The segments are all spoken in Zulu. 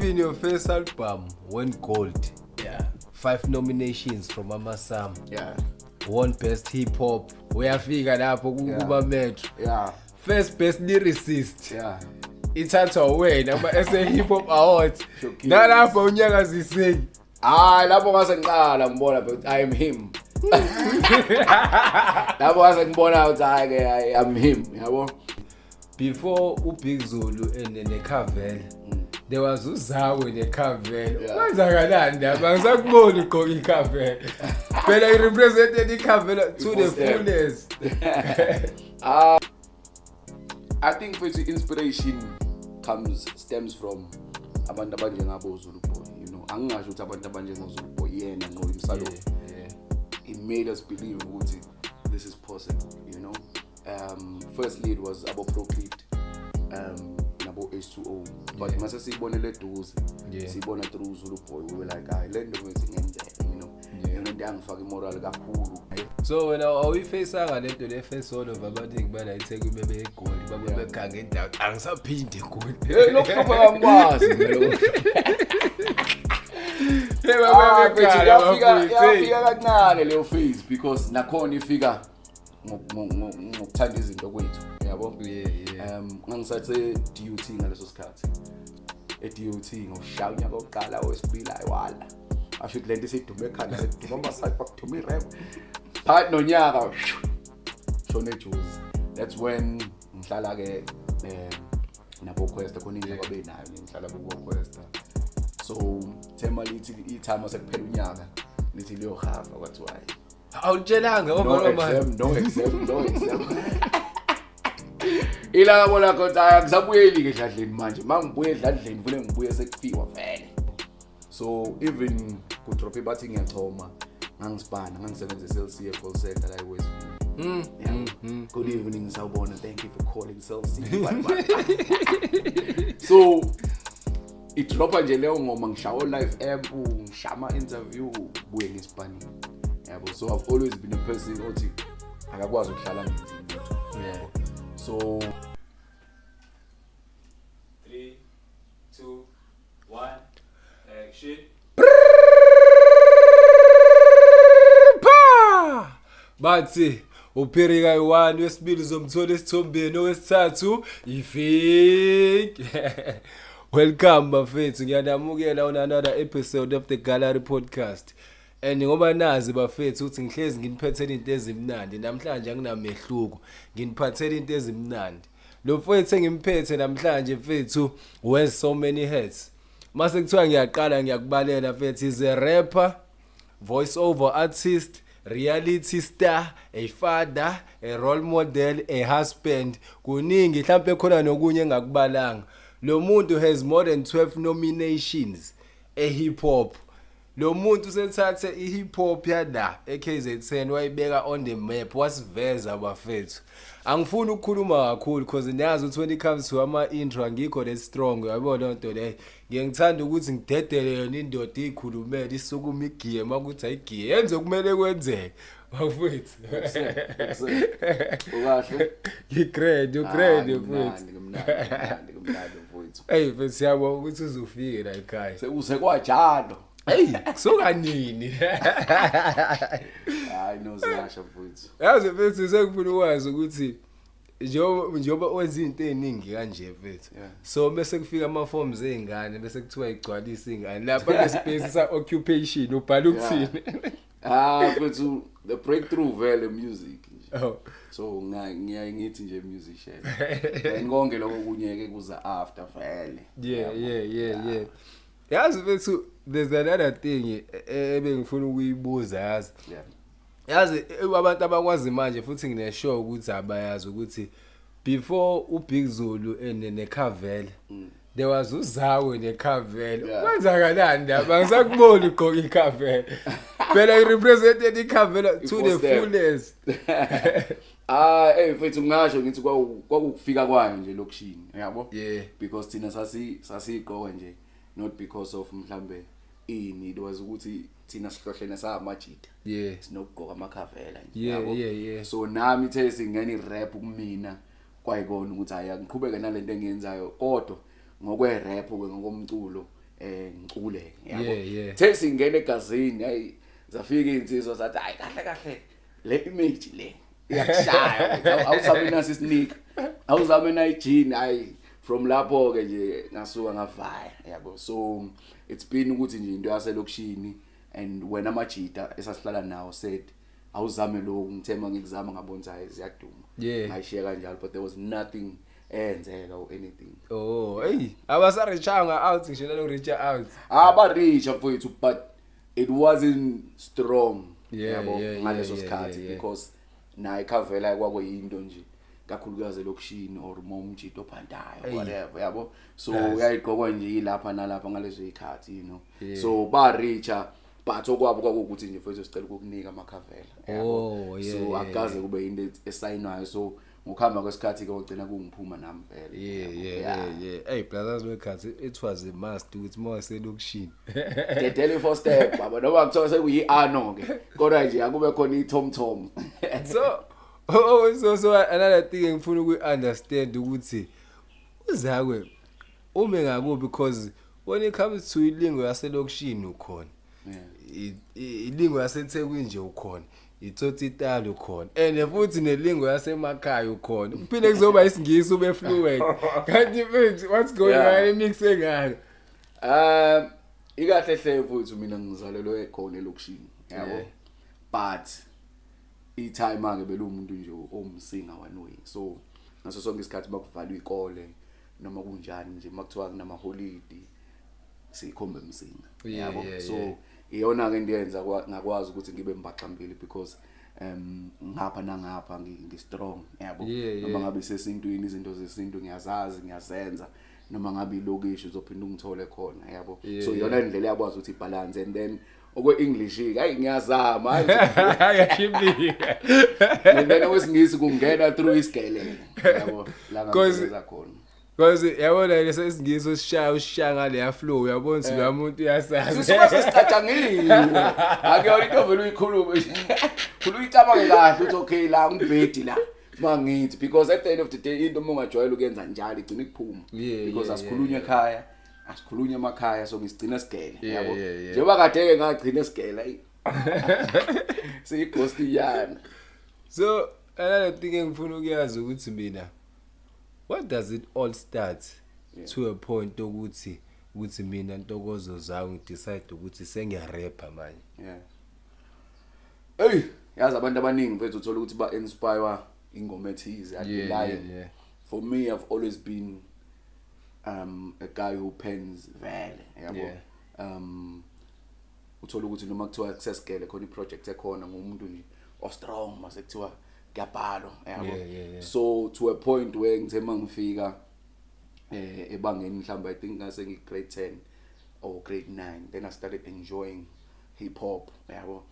Even your first album went gold. Yeah. 5 nominations from Mama Sam. Yeah. Won best hip hop. Uyafika lapho kuba metro. Yeah. First best lyricist. Yeah. Ithathwa wena ama SA Hip Hop Awards. Nalapho unyakaziseki. Lapho ngase ngiqala ngibona but I am him. Lapho ngase ngibona ukuthi I am him, yabo. Before uBig Zulu and neKhavela. There was uZawe neKhavela. Kwenzakalani ndaba ngisakubona ugqoka iKhavela. Phela I represented iKhavela to the fullest. I think the inspiration stems from abantu abanjengabo Zulu Boy, you know. Angingasho ukuthi abantu abanjengo Zulu Boy yena ngo himself. It made us believe ukuthi this is possible, you know. Firstly it was about Proclit, nabo H2O, but mase sibonele eduze, sibona through Zulu Boy, we were like, le nto ngenzeka, you know. Yona into angifaka imoral kakhulu. So wena awuyifacanga lento le face all of abaningi bana itheke bebe egoli babe bekhanga indawo angisaphinde egoli. Lokho bayakwazi lo. Yafika kancane leyo phase because nakhona ifika ngokuthanda izinto kwethu, yabo. Ngangisathi DUT ngaleso sikhathi. DUT ngoshaya unyaka oqala owesibili ayiwala. Asho lento isidume ekhanda seduma amasayif akuthuma irap. Phakathi nonyaka shone juice. That's when ngihlala ke nabo Questa khona into kwabe nayo ngihlala ku Questa. So thema lithi itime sekuphela unyaka lithi leyo hafa kwathi why. Awutshelanga ngoba manje no exam. Ila bona kodwa akuzabuyeli ke edladleni manje. Mangibuye edladleni vele ngibuye sekufiwa vele. So even ku drop bathi ngiyachoma ngangisibana ngangisebenza eCell call center la eWest. Good evening sawubona, thank you for calling Cell C. So it drop nje leyo ngoma ngishawo live app ngishama interview buye ngisibani. Yabo, so I've always been a person othi akakwazi ukuhlala ngizini. So 3 2 1 action. Bathi uphirika i1 wesibili uzomthola esithombeni owesithathu ifake. Welcome bafethu, ngiyanamukela on another episode of the Gallery Podcast. And ngoba nazi bafethu uthi ngihlezi nginiphathele into ezimnandi namhlanje anginamehluko, nginiphathele into ezimnandi. Lo mfowethu engimphethe namhlanje mfethu wears so many hats. Mase kuthiwa ngiyaqala ngiyakubalela mfethu, is a rapper, voice over artist, reality star, a father, a role model, a husband. Kuningi mhlawumbe khona nokunye engakubalanga. Lo muntu has more than 12 nominations hip hop. Lo muntu sethathe hip hop yada eKZN wayibeka on the map, wasiveza bafethu. Angifuni ukukhuluma kakhulu because niyazi ukuthi when it comes to ama intro angikho that strong, yabona lonto le. Ngiyangithanda ukuthi ngidedele yona indoda ikhulumele isukuma igiye makuthi ayigiye yenze kumele kwenzeke. Bafethu. Ukahle. Ngicrede mfethu. Ngimnandi mfethu. Hey mfethu siyabonga ukuthi uzofike la ekhaya. Sekuze kwajalo. Hey, kusokanini. Hayi nozasha mfethu. Yazi mfethu sekufuna ukwazi ukuthi njoba wenza izinto eziningi kanje mfethu. So bese kufika ama forms ezingane bese kuthiwa igcwalisa ingane. Lapha le space sa occupation ubhala ukuthini. Mfethu the breakthrough vele music nje. Oh. So ngiyayithi nje musician. And konke lokho kunyeke kuza after vele. Yeah. Yazi mfethu there's another thing ebengifuna ukuyibuza yazi. Yazi abantu abakwazi manje futhi ngine show ukuthi abayazi ukuthi before uBig Zulu and neKhavela there was uZawe neKhavela. Kwenzakalani ndaba ngisakubona ugqoka iKhavela. Phela I represented iKhavela to the fullest. Mfethu ngasho ngithi kwakufika kwayo nje lokushini, yabo? Yeah. Because thina sasiqoka nje not because of mhlambe ini, it was ukuthi thina sihlohlene samajita. Sinokugqoka amakhavela nje, yabo? Yeah. So nami ithe singena irap kumina kwayikona ukuthi hayi ngiqhubeke nalento engiyenzayo kodwa ngokwe rap ngokomculo ngicule Yeah. Tesi ngene egazini hayi zafika insizwa zathi hayi kahle le image le iyakushaya awuzabe nasi sneak awuzabe na jean hayi from lapho ke nje ngasuka ngavaya yabo so it's been ukuthi nje into yaselokishini and when amajita esasihlala nawo said awuzame lo ngithema ngikuzama ngabona hayi ziyaduma ngayishiya kanjalo but there was nothing enzeka or anything. Oh hey abasarichanga out ngisho lo reach out aba-reach mfowethu but it wasn't strong yabo ngaleso sikhathi because naye khavela kwakuyinto nje kakhulukazi lokishini or momjito ophandayo whatever yabo so uyayiqokwa nje lapha nalapha ngalezo ikhathi you know so ba-reacha but okwabo kwakuthi nje mfowethu sicela ukukunika amakhavela yabo so akaze kube into esayinwayo so ngokuhamba kwesikhathi ke ugcina kungiphuma nami phela yeah hey brothers wekhathi it was a must ukuthi more selokishini the daily first step baba noma kuthiwa sekuyi-ano ke kodwa nje akube khona ithomthom so another thing engifuna uku-understand ukuthi uzakwe ume ngakubi because when it comes to ilingo yaselokishini ukhona ilingo yaseThekwini nje ukhona itsotitalo khona and futhi nelingo yasemakhaya ukhona kuphinde kuzoba isingisi ube fluent kanti manje what's going on mix engaka ikahle hle futhi mina ngizalelwe khona elokishini yabo but i-time ake belo umuntu nje omsinga wanwe so ngaso sonke isikhathi bakuvalwa ikole noma kunjani nje makuthiwa kunama holiday sikhombe msinga yabo so iyona ke ndiyenza ngakwazi ukuthi ngibe mbaxambili because ngapha nangapha ngistrong yabo noma ngabe sesintweni izinto zesintu ngiyazazi ngiyazenza noma ngabe ilokishi uzophinda ungithole khona yabo so iyona indlela yakwazi ukuthi ibalance and then okwe English hayi ngiyazama ayakhibika nena wesingisi kungena through isigele yabo la ngakwenza khona because yabona lesa isingisi usishaya ngale ya flow uyabona ukuthi lo muntu uyasazi sisuka sesicatshangile akuyona into vele uyikhulume uyicabanga kahle uthi okay la ngibhedi la mangithi because at the end of the day into mongajwayela ukuyenza njalo igcina ikuphuma because asikhulunywe ekhaya asikhulunywe emakhaya so ngisigcina sigele yabo njengoba kade ke ngagcina sigele siyighosti so another thing engifuna ukuyazi ukuthi mina what does it all start to a point ukuthi mina Ntokozo Zawu ngidecide ukuthi sengiyarapper manje hey yazi abantu abaningi mfethu uthola ukuthi ba inspire ingoma ethize alive for me I've always been a guy who pens vele yabo uthola ukuthi noma kuthiwa kusesgele khona iproject ekhona ngumuntu nje o strong mase kuthiwa ngiyabhalo yabo so to a point where ngithe mangifika ebangeni mhlamba I think ngase ngi grade 10 or grade 9 then I started enjoying hip hop yabo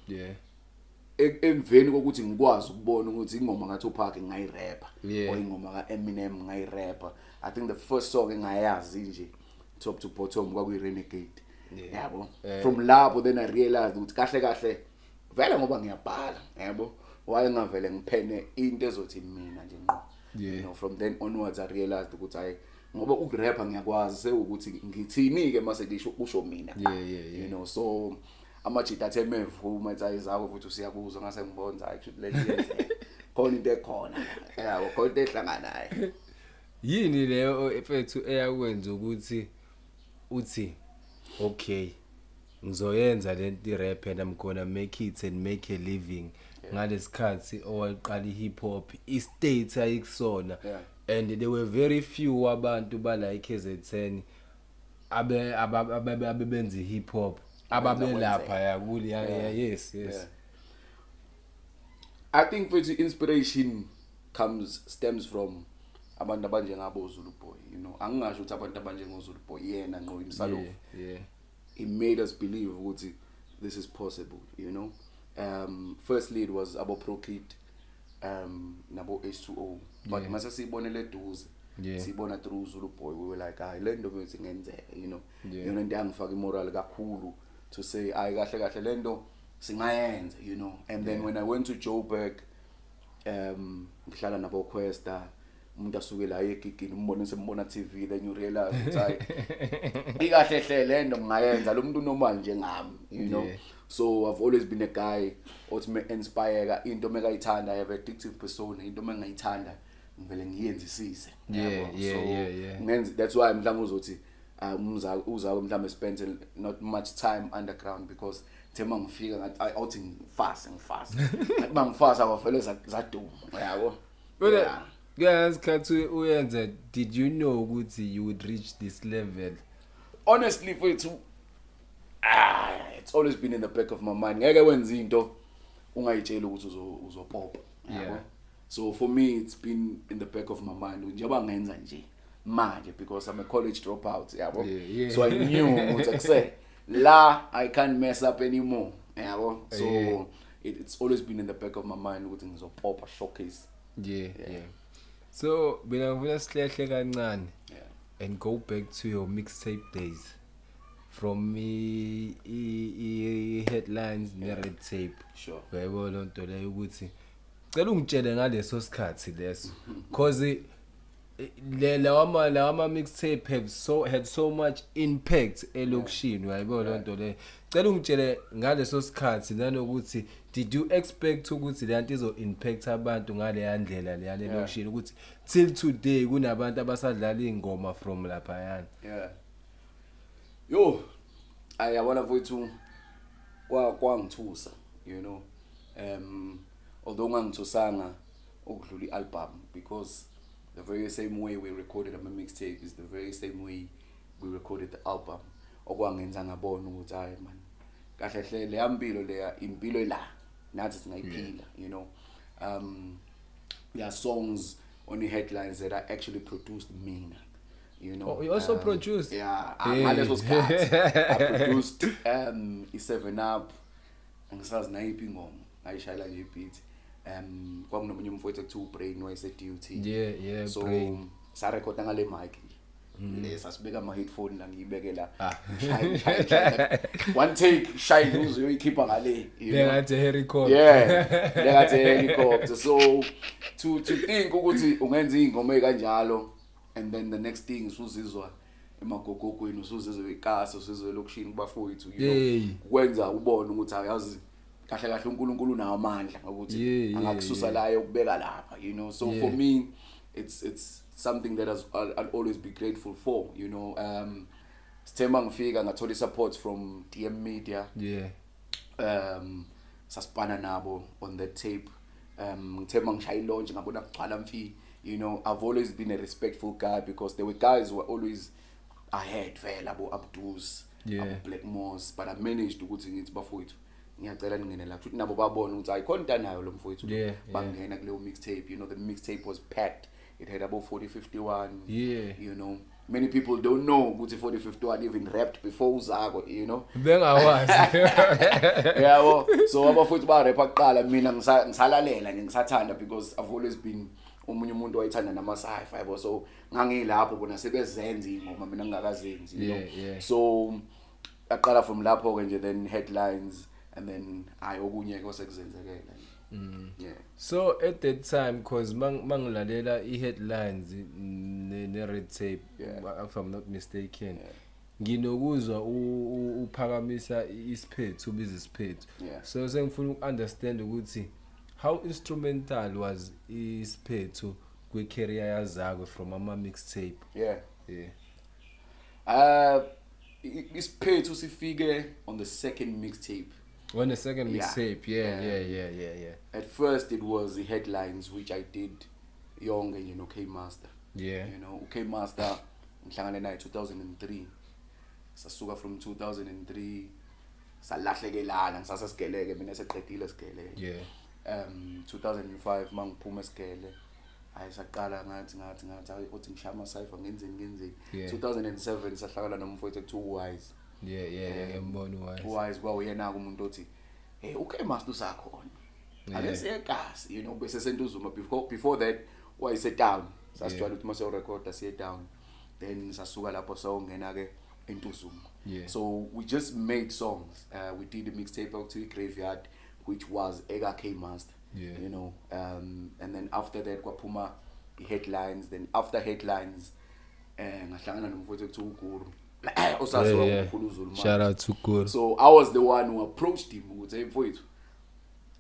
emveni kokuthi ngikwazi ukubona ukuthi ingoma ngathi uPark ngayirapper or ingoma ka Eminem ngayirapper I think the first song engayazi nje top to bottom kwakuyi Renegade yabo from lapho then I realized ukuthi kahle vele ngoba ngiyabhala yabo waye ngavele ngiphene into ezothi mina nje ngqo you know from then onwards I realized ukuthi hayi ngoba ukurapper ngiyakwazi sekuthi ngithini ke mase ngisho usho mina you know so amajita athemevuma ethayi zakho futhi usiyakuzwa ngase ngibonza hayi kusho lento khona into ekhona yabo khona into ehlanganayo yini leyo efethu eyakwenza ukuthi uthi okay ngizoyenza lento irap and I'm gonna make it and make a living ngalesikhathi owaqala ihip hop istate ayikusona and there were very few abantu bala iKZN abebenza hip hop ababelapha yakuli yes I think for the inspiration stems from abantu abanje ngabo Zulu Boy you know angingasho ukuthi abantu abanje ngoZulu Boy yena ngqo himself he made us believe ukuthi this is possible you know firstly it was abo Pro Kid nabo H2O but mase siyibonele eduze siyibona through Zulu Boy we were like hayi lento manje ngenzeka you know yona into yangifaka imoral kakhulu to say hayi kahle lento singayenza you know and then when I went to Joburg ngihlala nabo Questa umuntu asuke la egigini umbone sembona TV then you realize ukuthi hayi ikahle hle lento ngingayenza lo muntu normal njengami you know. So I've always been a guy othi me inspire into mekayithanda. I have addictive persona, into mengayithanda ngivele ngiyenzisise. Ngenza that's why mhlawumbe uzothi uzayo mhlawumbe spend not much time underground because thema ngifika ngathi awuthi ngifast ngathi mangifast awafele zaduma yabo. Guys, Katsu uyenza, did you know ukuthi you would reach this level? Honestly mfethu it's always been in the back of my mind. Ngeke wenza into ungayitshela ukuthi uzopopa. Yeah. So for me it's been in the back of my mind njengoba ngenza nje manje because I'm a college dropout yabo. So I knew ukuthi akuse la I can't mess up anymore yabo. So it's always been in the back of my mind ukuthi ngizopopa showcase. Yeah. So mina ngifuna silehle kancane and go back to your mixtape days from headlines ne red tape. Sure. Uyayibona into leyo ukuthi cela ungitshele ngaleso sikhathi leso because lawama mixtape had so much impact elokishini. Uyayibona into leyo cela ungitshele ngaleso sikhathi nanokuthi did you expect ukuthi lento izo impact abantu ngale yandlela le lokishini ukuthi till today kunabantu abasadlala ingoma from lapha yana? Yo ayabona mfowethu kwangithusa you know. Although ngangithusanga ukudlula ialbum because the very same way we recorded a mixtape is the very same way we recorded the album. Okwangenza ngabona ukuthi hayi man kahle hle le yampilo leya impilo la nathi singayiphila you know. There are songs on the headlines that I actually produced mina you know. Oh, you also produced? Yeah, ngaleso sikhathi I produced i7 Up angisazi nayiphi ingoma ayishayela nje beat. Kwakunomunye umfowethu ekuthiwa Brain wayese DUT. Yeah, so, Brain. Sa record ngale mic nje. Sasibeka ama headphone la ngiyibeke la. Shine. One take shine uze uyikhipha ngale. Lengathi helicopter. Yeah. Lengathi helicopter. So to think ukuthi ungenza ingoma ekanjalo and then the next thing usuzizwa emagogogweni usuzizwa ikasa usuzizwa lokishini kubafowethu you know. Kwenza ubone ukuthi ayazi kahle kahle uNkulunkulu nawo amandla ukuthi angakususa la yokubeka lapha you know. So for me it's something that I'll always be grateful for you know. Sithemba ngifika ngathola support from DM Media. Saspana nabo on that tape. Ngithemba ngishaya launch ngabona kugcwala mfi you know. I've always been a respectful guy because there were guys who were always ahead vela abo Abdus abo Blackmores but I managed ukuthi ngithi bafowethu ngiyacela ningene la futhi nabo babona ukuthi ayikhona nayo lo mfowethu bangena kuleyo mixtape you know. The mixtape was packed. It had about 4051 you know. Many people don't know ukuthi 4051 even rapped before Uzako you know. Bengawazi. Yabo so abafowethu ba rap aqala mina ngisalalela ngisathanda because I've always been umunye umuntu wayithanda nama sci-fi yabo so ngangilapho bona sebezenza ingoma mina ngingakazenzi you know. So aqala from lapho ke nje then headlines and then okunye kwasekuzenzekela. So at that time cause mangilalela i-headlines ne red tape if I'm not mistaken nginokuzwa uphakamisa isiphethu ubiza isiphethu. So sengifuna ukunderstand ukuthi how instrumental was isiphethu kwi-career yazakho from ama mixtape? Isiphethu sifike on the second mixtape. On the second mixtape, yeah. At first it was the headlines which I did young and you know K-Master. You know, K-Master ngihlangane naye 2003. Sasuka from 2003 salahlekelana ngisasesigeleke mina seqedile sigeleke. 2005 mangiphuma esigele ayisaqala ngathi uthi ngishama cipher ngenzeni 2007 sahlangana nomfowethu ekuthiwa Wise. Ngiyambona Wise kwawuyena umuntu othi uKmaster usakhona akese egas you know bese sentuzuma before that wayese down sasijwayele ukuthi mase record asiye down then sasuka lapho sawungena ke entuzuma. So we just made songs. We did a mixtape out to Graveyard which was Ega K-Master. You know, and then after that kwaphuma i-headlines, then after headlines ngahlangana nomfowethu ekuthiwa uGuru osaziwa kakhulu uZulu manje. Shout out to Guru. So I was the one who approached him ukuthi hey mfowethu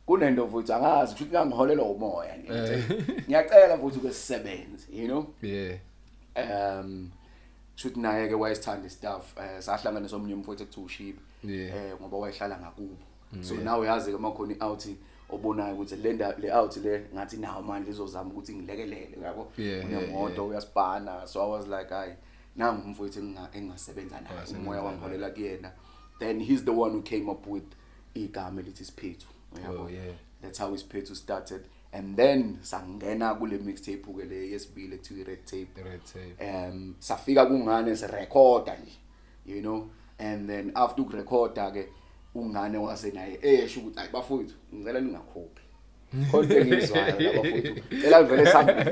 kunento mfowethu angazi ukuthi ngangiholelwa umoya ngiyacela mfowethu ke sisebenze, you know. Shoot naye ke wayesithanda stuff sahlangana somnye umfowethu ekuthiwa uShip ngoba wayehlala ngakubo. So now uyazi ke makhona iouting obonayo ukuthi le out le ngathi nawo manje izozama ukuthi ngilekelele yabo unemoto uyasibhana. So I was like hayi nangu umfowethu engasebenza naye umoya wangiholela kuyena. Then he's the one who came up with igama elithi Siphethu yabo. That's how Siphethu started. And then sangena kule mixtape ke le yesibili ekuthiwa Red Tape. Safika kungane sirecorda nje, you know. And then after ukurecorda ke ungane wase naye esho ukuthi hayi bafowethu ngicela ningakhophi khona engizwayo labafowethu cela vele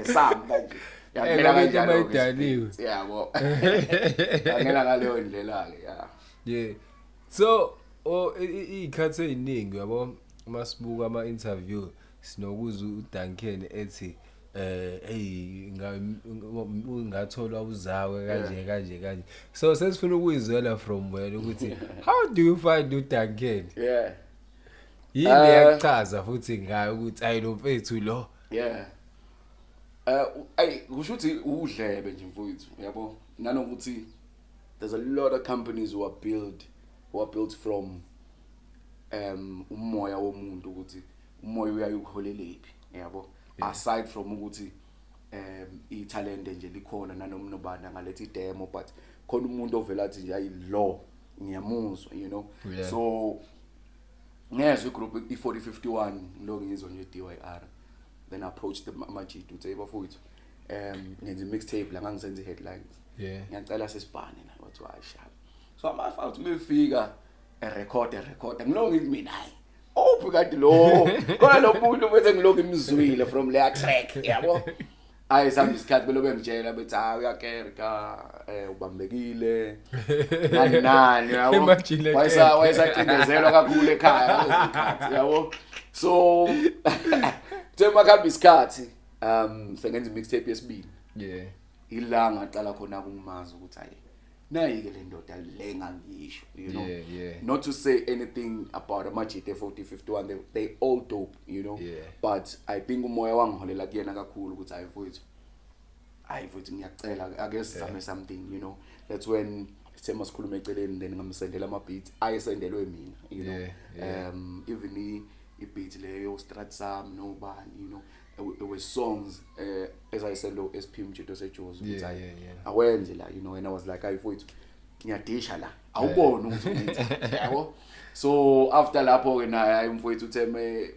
samba nje yangena kanjalo yabo yangena ngaleyo ndlela ke so ikhathe eziningi yabo masibuka ama interview sinokuzwa uDuncan ethi hey ngathola uzawe kanje so sesifuna ukuyizwela from wena ukuthi how do you find uDuncan yini yachaza futhi ngayo ukuthi ayi lo mfethu lo ay kusho ukuthi udlebe nje mfowethu yabo nanokuthi there's a lot of companies who are built from umoya womuntu ukuthi umoya uyayukholelaphi yabo. Aside from ukuthi italent nje likhona nanoma nobani ngalethe demo but khona umuntu ovela athi nje ayi lo ngiyamuzwa, you know. So ngezwe group i4051 lo ngizwa nje DYR, then I approached the Majidu uthi bafowethu ngenza mixtape la ngangisenza headlines ngiyacela sesibhane na wathi washaya. So amafa uthi mefika record ngiloko ngithi mina hayi ophi kanti lo khona lo muntu bese ngiloko imizwile from layer track yabo. Ayisami isikhathi belobe ngitshela bethi hayi uyakereka ubambekile nani yabo wayesacindezelwa kakhulu ekhaya isikhathi yabo. So tema kabi isikhathi sengenza mixtape yesibili ilanga aqala khona kungimazi ukuthi hayi nayi ke le ndoda le ngangisho, you know. Not to say anything about Amajite 4051, they all dope, you know. But I think umoya wangiholela kuyena kakhulu ukuthi hayi futhi ngiyacela I guess something, you know. That's when sema sikhuluma eceleni then ngamsendela ama beats ayesendelwe mina, you know. Even i-beat leyo Strat Sam nobani, you know. It was songs as I said lo SP Mjito seJozi ukuthi awenze la, you know. And I was like hayi futhi ngiyadisha la awubona ukuthi yabo. So after lapho ke naye umfowethu uthe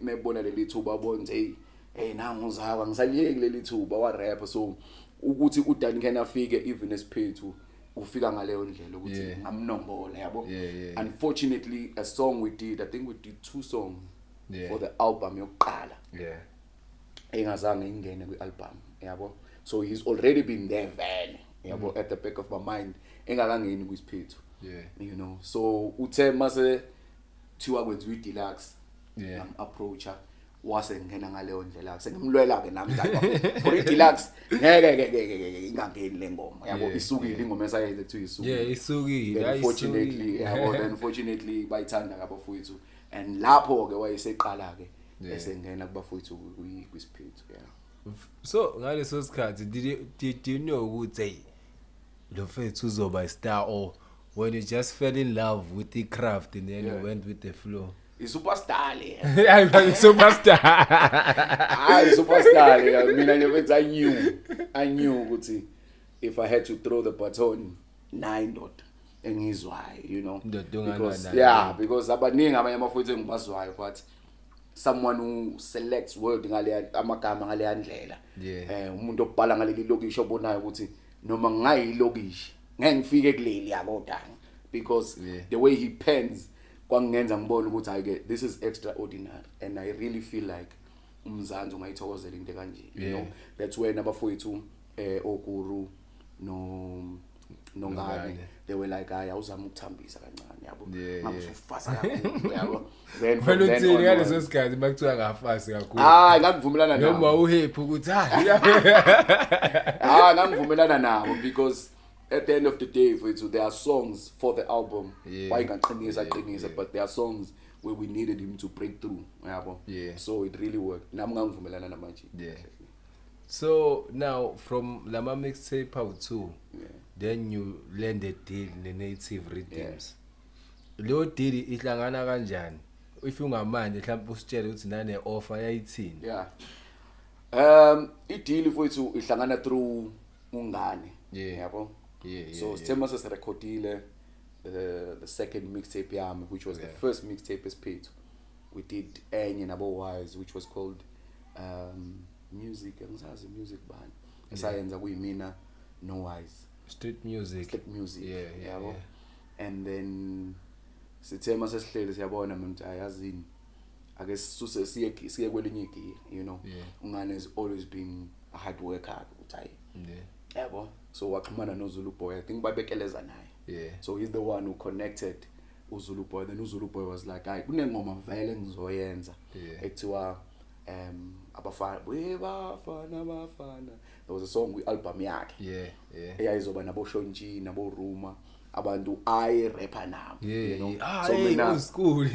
mebona leli thuba abonze hey nangu uzawa ngisaliyeki leli thuba wa rap. So ukuthi uDuncan afike even Siphethu ufika ngaleyo ndlela ukuthi ngamnombola yabo. Unfortunately a song we did, I think we did 2 songs for the album yokuqala engazange ingene kwi-album yabo. So he's already been there vele yabo at the back of my mind engakangeni kwiSiphethu, you know. So uthe mase thiwa kwenziwa iDeluxe approacher wase ngena ngaleyo ndlela sengimlwela ke nami njalo for iDeluxe ngeke ingangeni lengoma yabo. Isukile ingoma esayenze kuthiwa isukile unfortunately yabo. Then unfortunately bayithanda kabafowethu and lapho ke wayeseqala ke esengena kubafowethu kwiSiphethu. So ngaleso sikhathi did you know ukuthi lo mfethu uzoba a star, or when you just fell in love with the craft and then you went with the flow? Superstar le. I'm superstar. Superstar le. Mina nje I knew ukuthi if I had to throw the baton 9 dot engizwayo, you know. Because abaningi abanye amafowethu engibazwayo but someone who selects word ngale amagama ngale yandlela umuntu obhala ngaleli lokishi obonayo ukuthi noma ngayilokishi ngeke ngifike kuleli yabo dang, because the way he pens kwangenza ngibone ukuthi hayi this is extraordinary and I really feel like umzansi ungayithokozela into kanje, you know. That's when abafowethu oGuru nongane they were like hayi awuzama ukuthambisa kancane yabo Yeah, manje yeah. usufasa kakhulu yabo then from Wena then uthini ngaleso onwards sikhathi makuthiwa ngafasi kakhulu ngangivumelana nabo noma uhephu ukuthi ngangivumelana nabo because at the end of the day there are songs for the album Yeah. why ngaqinisa Yeah. but there are songs where we needed him to break through yabo Yeah. so it really worked nami ngangivumelana namanje Yeah. So now from Lama Mixtape Part 2 yeah. then you landed deal Native Rhythms. Lo deal ihlangana kanjani? If ungamanje mhlawumbe usitshele ukuthi nane offer yayithini? Yeah. I-deal mfowethu ihlangana through ungane. Yeah. Yabo? Yeah. So sithema sesirecordile the second mixtape yami which was the first mixtape esiphethu. We did enye nabo Wise which was called music angisazi music band. Esayenza kuyimina no Wise. Street music. Yeah. Yabo? And then sithema sesihlele siyabona manje ayazini ake sisuse siye kwelinye gear you know ungane has always been a hard worker uthi yabo so waxhumana noZulu Boy I think babekeleza naye so he's the one who connected uZulu Boy then uZulu Boy was like hayi kunengoma vele ngizoyenza ekuthiwa abafana bafana there was a song kwi-album yakhe eyayizoba nabo Shonji nabo Ruma abantu ayi rapper nabo you know so mina school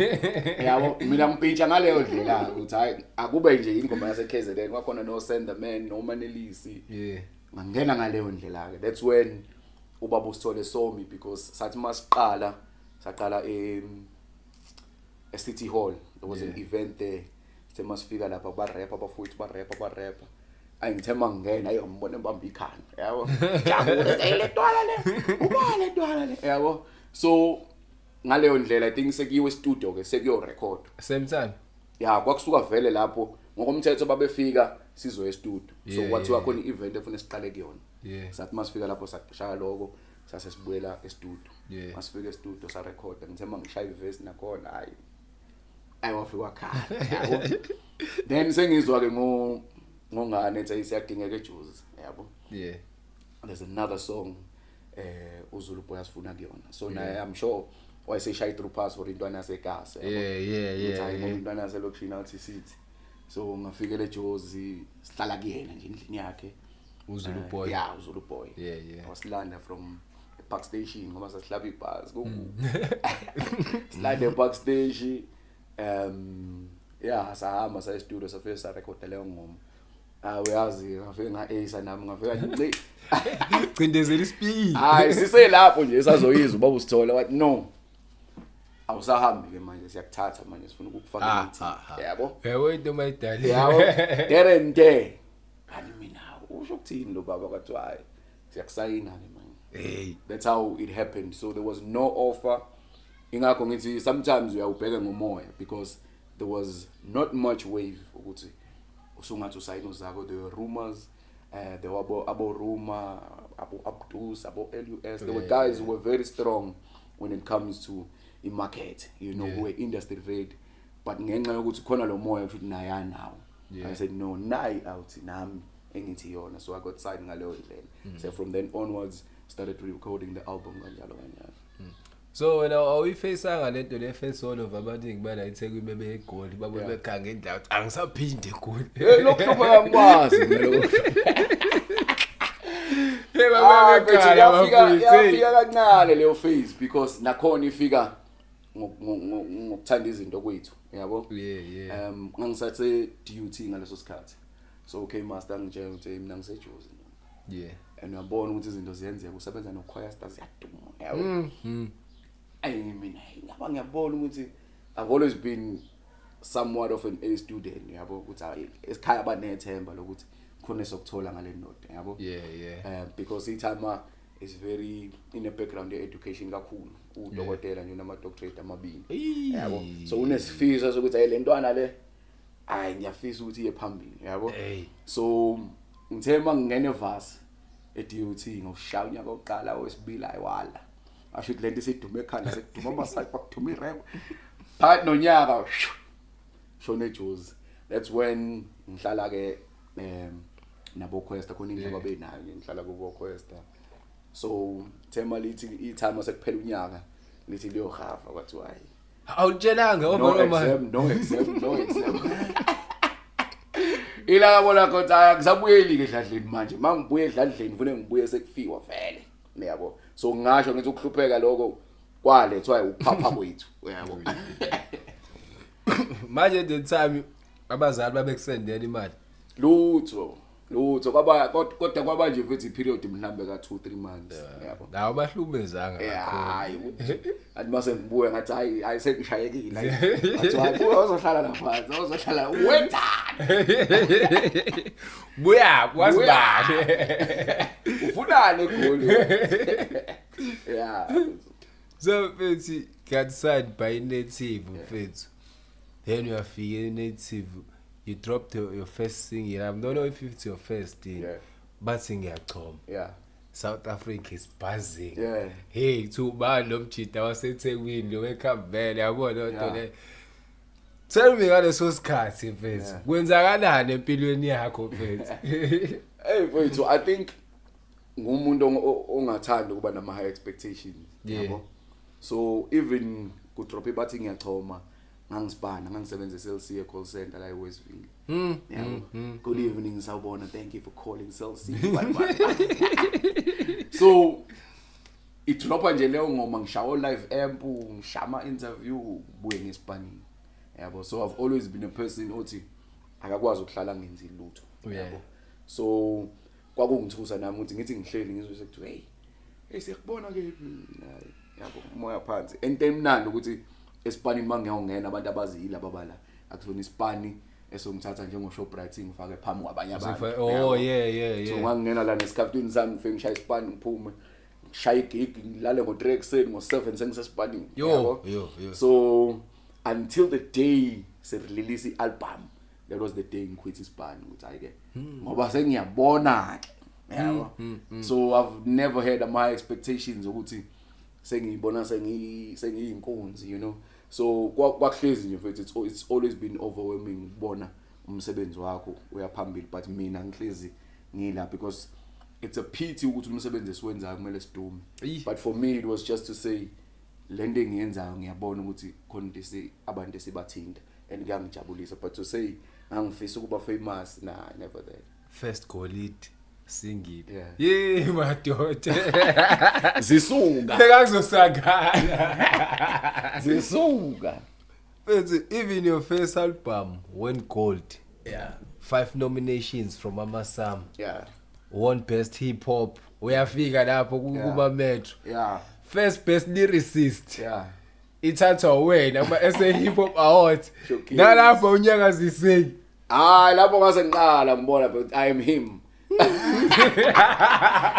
yabo mina ngipitcha ngaleyo ndlela ukuthi hayi akube nje ingoma yase KZN kwakhona no Send the Man no Manelisi ngangena ngaleyo ndlela ke that's when ubaba usithole somi because sathi masiqala saqala City Hall there was an event there sithe masifika lapha ba rapper bafowethu ba rapper ayingithema ngena ayombona embamba ikhanda yabo jabu le twala le ubale twala le yabo so ngaleyo ndlela I think sekiwe studio ke sekuyo record same time kwakusuka vele lapho ngokomthetho babefika sizo e-studio so kwathiwa khona i-event efuna siqale kuyona sathi masifika lapho saqashaya lokho sase sibuyela e-studio masifika e-studio sa record ngithema ngishaya i-verse nakhona hayi wafika khaya yabo then sengizwa ke ngongane ethi siyadingeka eJuzi yabo there's another song uZulu Boy asifuna kuyona so naye I'm sure wayeseshaya through pass for intwana yaseGasa yabo hayi intwana yaselokishini athi sithi so ngafikele eJuzi sihlala kuyena nje endlini yakhe uZulu Boy uZulu Boy wasilanda from Park Station ngoba sasihlaba ibus slide Park Station sahamba sa studio safika sa record leyo ngoma uyazi ngafika nga-Ace nami ngafika nje cindezela ispeed hayi siselapho nje sazoyizwa ubaba usithola wathi no awusahambi ke manje siyakuthatha manje sifuna ukukufaka ethi yabo into mayidali yabo derente kanti mina usho ukuthini lo baba kwathi hayi siyakusayina ke manje that's how it happened so there was no offer ingakho ngithi sometimes uyawubheka ngomoya because there was not much wave ukuthi usungathi usayino zakho there were rumors there were abo Ruma abo Abdus abo LUS there were guys who were very strong when it comes to the market you know who were industry ready but ngenxa yokuthi khona lo moya ukuthi naye nawo I said no nayi out nami engithi yona so I got signed ngaleyo ndlela so from then onwards started recording the album kanjalo. So wena awuyifacanga lento le face all of abaningi bana iThekwini bebe eGoli babone bekhanga indawo angisaphinde eGoli lokho bayakwazi lo yafika kancane leyo phase because nakhona ifika ngokuthanda izinto kwethu yabo ngangisathe DUT ngaleso sikhathi so okay master ngitshela ukuthi mina ngiseJuzi and uyabona ukuthi izinto ziyenzeka usebenza no choir stars yaduma yabo mina ngiyabona ukuthi I've always been somewhat of an A student yabo ukuthi hayi esikhaya abanethemba lokuthi khona sokuthola ngale note yabo because itime is very in a background education kakhulu udokotela nje nama doctorate amabili yabo so unesifiso sokuthi hey lentwana le hayi ngiyafisa ukuthi iye phambili yabo so ngithema ngingene verse eDUT ngokushaya unyaka oqala wesibili ayiwala asho lento isidume ekhanda sekuduma amasayif akuduma irap phakathi nonyaka shone eJuzi that's when ngihlala ke nabo Questa khona indaba benayo ngihlala kubo Questa so thema lithi itime sekuphela unyaka lithi liyohafa kwathi hayi awutshelanga no exam ila bona kodwa akuzabuyeli ke edladleni manje mangibuye edladleni ngifune ngibuye sekufiwa vele yabo so ngisho ngithi ukuhlupheka lokho kwalethwa uphapha kwethu yabo manje the time abazali babekusendela imali lutho kodwa kwaba nje futhi period mhlambe ka 2-3 months yabo nawo bahlumezanga hayi athi mase ngibuye ngathi hayi sengishayekile athi hayi uzohlala lapha uzohlala wethani buya wasibale ufunani egoli yeah so futhi got signed by native futhi then you are feeling native you dropped your first single. I don't know if it's your first thing, but ngiyachoma. Yeah. South Africa is buzzing. Yeah. Hey, to man lomchita waseThekwini lo eCape Verde yabona into le. Tell me ngaleso sikhathi mfethu. Kwenzakalani empilweni yakho mfethu? Hey mfethu, I think ngumuntu ongathanda ukuba nama high expectations, yabo. So even ku drop bathi ngiyachoma ngangisibana ngangisebenza eCell call center la eWestville. Good evening sawubona, thank you for calling Cell C. So idropa nje leyo ngoma ngishawo live amp ngishama interview buye ngespanini yabo. So I've always been a person othi akakwazi ukuhlala ngenzi lutho yabo. So kwakungithusa nami ukuthi ngithi ngihleli ngizwe sekuthiwa hey siyakubona ke yabo umoya phansi entemnandi ukuthi eSpanini mangiyongena abantu abaziyila babala akuzona iSpani esongithatha njengo Shoprite ngifake phambi kwabanye abantu. Oh yeah. So ngangena la nesikhaftini sami ngifike ngishaya iSpani ngiphume ngishaya igig ngilale ngo3 ekseni ngo7 sengiseSpanini. Yo. So until the day se release ialbum, that was the day ngiquit iSpani ukuthi ayike ngoba sengiyabona ke yabo. So I've never had my expectations ukuthi sengiyibona sengiyinkunzi, you know. So kwakuhlezi nje mfethu it's always been overwhelming ukubona umsebenzi wakho uyaphambili, but mina ngihlezi ngila because it's a pity ukuthi umsebenzi esiwenzayo kumele sidume. But for me it was just to say lento engiyenzayo ngiyabona ukuthi khona into abantu esibathinta and kuyangijabulisa, but to say angifisa ukuba famous never that. First gold single. Yeah, madoda. Zisuka. Bekazosakala. Zisuka. But even your first album went gold. Yeah. 5 nominations from Mama Sam. Yeah. Won best hip hop. Uyafika lapho kuma Metro. Yeah. First best lyricist. Yeah. Ithathwa away nama SA Hip Hop Awards. Nalapho unyakaziseki. Lapho ngase ngiqala ngibona but I am him.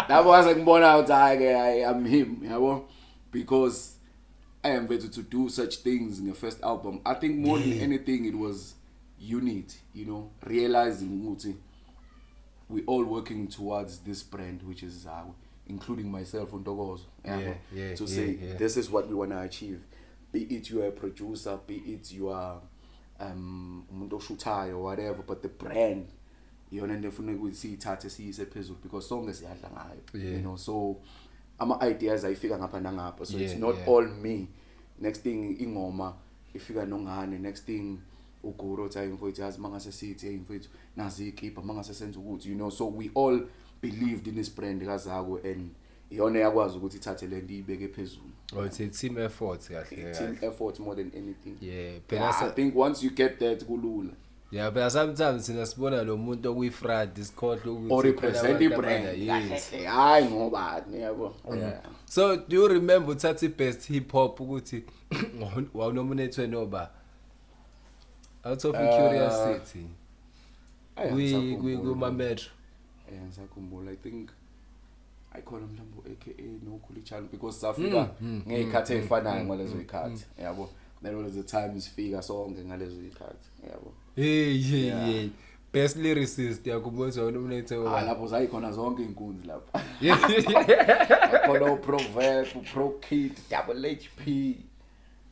Lapho ngase ngibona ukuthi I am him, yabo, because I am ready to do such things in the first album. I think more than anything it was unity, you know, realizing ukuthi we all working towards this brand which is including myself on Ntokozo. To say this is what we want to achieve. Be it you are a producer, be it you are umuntu oshuthayo or whatever, but the brand yona into efuna ukuthi siyithathe siyise phezulu because sonke siyadla ngayo, you know. So ama ideas ayifika ngapha nangapha, so it's not all me. Next thing ingoma ifika nongane, next thing uguru uthi mfowethu yazi mangase sithi mfowethu nazi ikhipha mangase senze ukuthi, you know. So we all believed in this brand kazako and iyona yakwazi ukuthi ithathe lento ibeke phezulu. It's a team effort kahle. Team effort more than anything. Yeah, I think once you get that kulula. Yeah, but sometimes sibona lo muntu okuyifront isikhohle ukuthi or represent ibrand. Yes. Hayi ngoba yabo. Yeah. So do you remember uthatha best hip hop ukuthi wawunominate noba out of curiosity? We ma Metro. Ngiyakhumbula, I think I call him Lambo aka no Kulichana because safika ngekhathi efanayo ngalezo ikhathi, yabo. There was the time isifika sonke ngalezo ikhathi, yabo. Hey. Best lyricist yakubona wanominate lapho zayikhona zonke inkunzi lapha. Khona Proverb, Pro Kid, Double HP.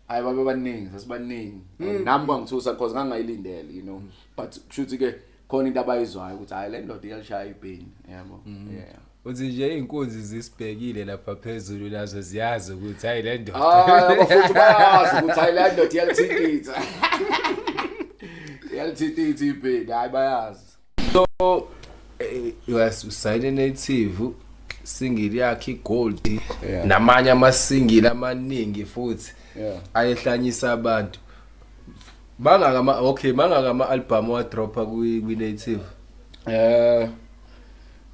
Hayi babe baningi, sasibaningi. Nami kwangithusa because ngangayilindele, you know. But kushuthi ke khona into abayizwayo ukuthi hayi le ndoda iyalishaya ibheni, yabo. Yeah. uthi nje inkunzi zisibhekile lapha phezulu nazo ziyazi ukuthi hayi le ndoda Abafowethu bayazi ukuthi hayi le ndoda iyalithintitha. Iyalithintitha ibhedi, hayi bayazi. so usign native single yakhe iGold Yeah. namanye amasingile amaningi futhi Yeah. ayehlanyisa abantu mangaka ama album wa dropa ku native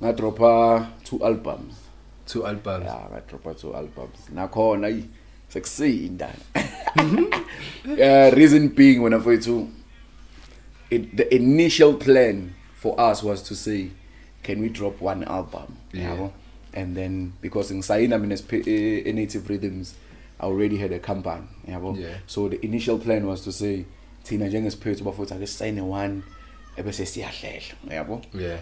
Ngadropa 2 albums. 2 albums Yeah, ngadropa 2 albums. Nakhona sekusinda. Reason being when mfowethu the initial plan for us was to say can we drop 1 album, Yeah. yabo? And then because ngisayina mina Native Rhythms I already had a company, yabo? Yeah. So the initial plan was to say thina njengesiphethu bafowethu ake sign 1 ebese siyahlela, yabo? Yeah.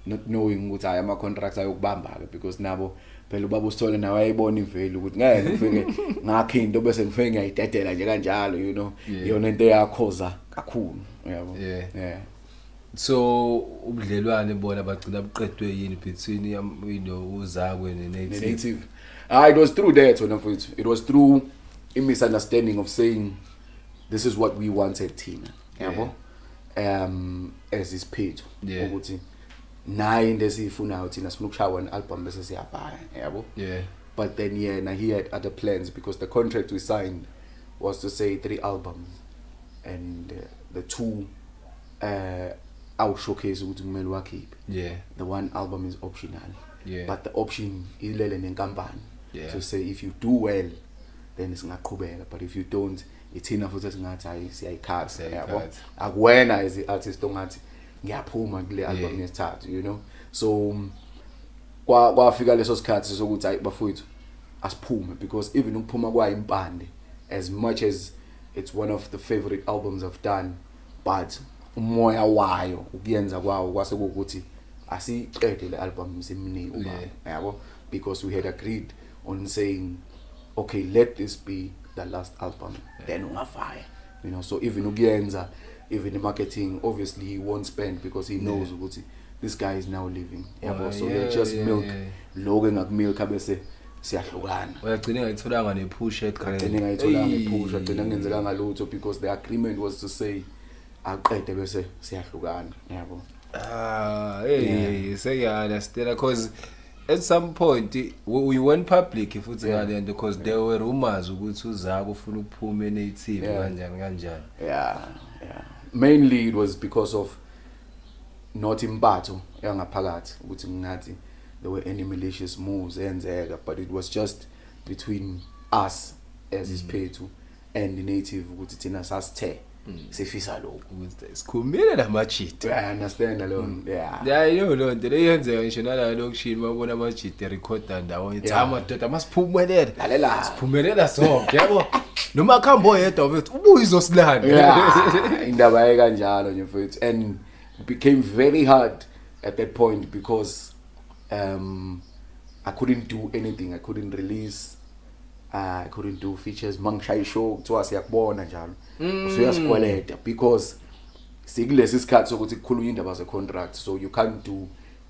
Not knowing ukuthi ama contracts ayokubamba ke because nabo phela ubaba uSithole nawe ayibona iveli ukuthi ngeke ngifike ngakho into bese ngifike ngiyayidedela nje kanjalo, you know, Yeah. yona into yakhoza kakhulu, yabo? Yeah. Yeah. So ubudlelwane bona bagcina buqedwe yini between uzakwe The native native. It was through that one mfowethu. It was through a misunderstanding of saying this is what we wanted Tina, yabo? As isiphethu Yeah. ukuthi nayi into esiyifunayo Tina sifuna ukushaya 1 album bese siyabhaya, yabo? yeah But then he had other plans because the contract we signed was to say 3 albums and the 2 I'll showcase ukuthi kumele wakhiphe. yeah The 1 album is optional. Yeah. But the option ilele nenkampani. Yeah. So say if you do well then singaqhubeka, but if you don't ithina futhi singathi hayi siyayikhatha, Siyayikhatha. yabo? Akuwena as the artist ongathi ngiyaphuma kule album Yeah. yesithathu, you know. So kwafika leso sikhathi sokuthi hayi bafowethu asiphume because even ukuphuma kwayo impande as much as it's one of the favorite albums I've done, but umoya wayo ukuyenza kwawo kwase ukuthi asiqede le album simnike ubaba, yabo? Because we had agreed on saying okay, let this be the last album, then ungafire, you know. So even ukuyenza, even the marketing, obviously he won't spend because he knows ukuthi this guy is now leaving, yabo? So they just milk lokho engakumilk bese siyahlukana. uyagcina ngayitholanga nepush Agcine ngayithola ngephusha, agcine ngenzekanga lutho because the agreement was to say aqede bese siyahlukana, yabo? hey say I understand because at some point we went public futhi ngale nto because there were rumors ukuthi uzaka ufuna ukuphuma native kanjani Yeah. Mainly it was because of not impatho yangaphakathi ukuthi ngathi there were any malicious moves enzeka, but it was just between us as isiphethu and the native ukuthi thina sasithe sifisa lokho. sikhumile namajita I understand alone. lo nto leyenzeka ngisho nala lokushini babona amajita recorda ndawonye thama doda masiphumelele Lalela. siphumelela sonke yabo noma khambo yedwa wethu ubuye izosilanda Yeah, indaba kanjalo nje mfethu, and it became very hard at that point because I couldn't do anything. I couldn't release, I couldn't do features. Mangishaya show kuthiwa siyakubona njalo usuyasikweleta because sikulesi isikhathi sokuthi kukhulunywa indaba ze contract, so you can't do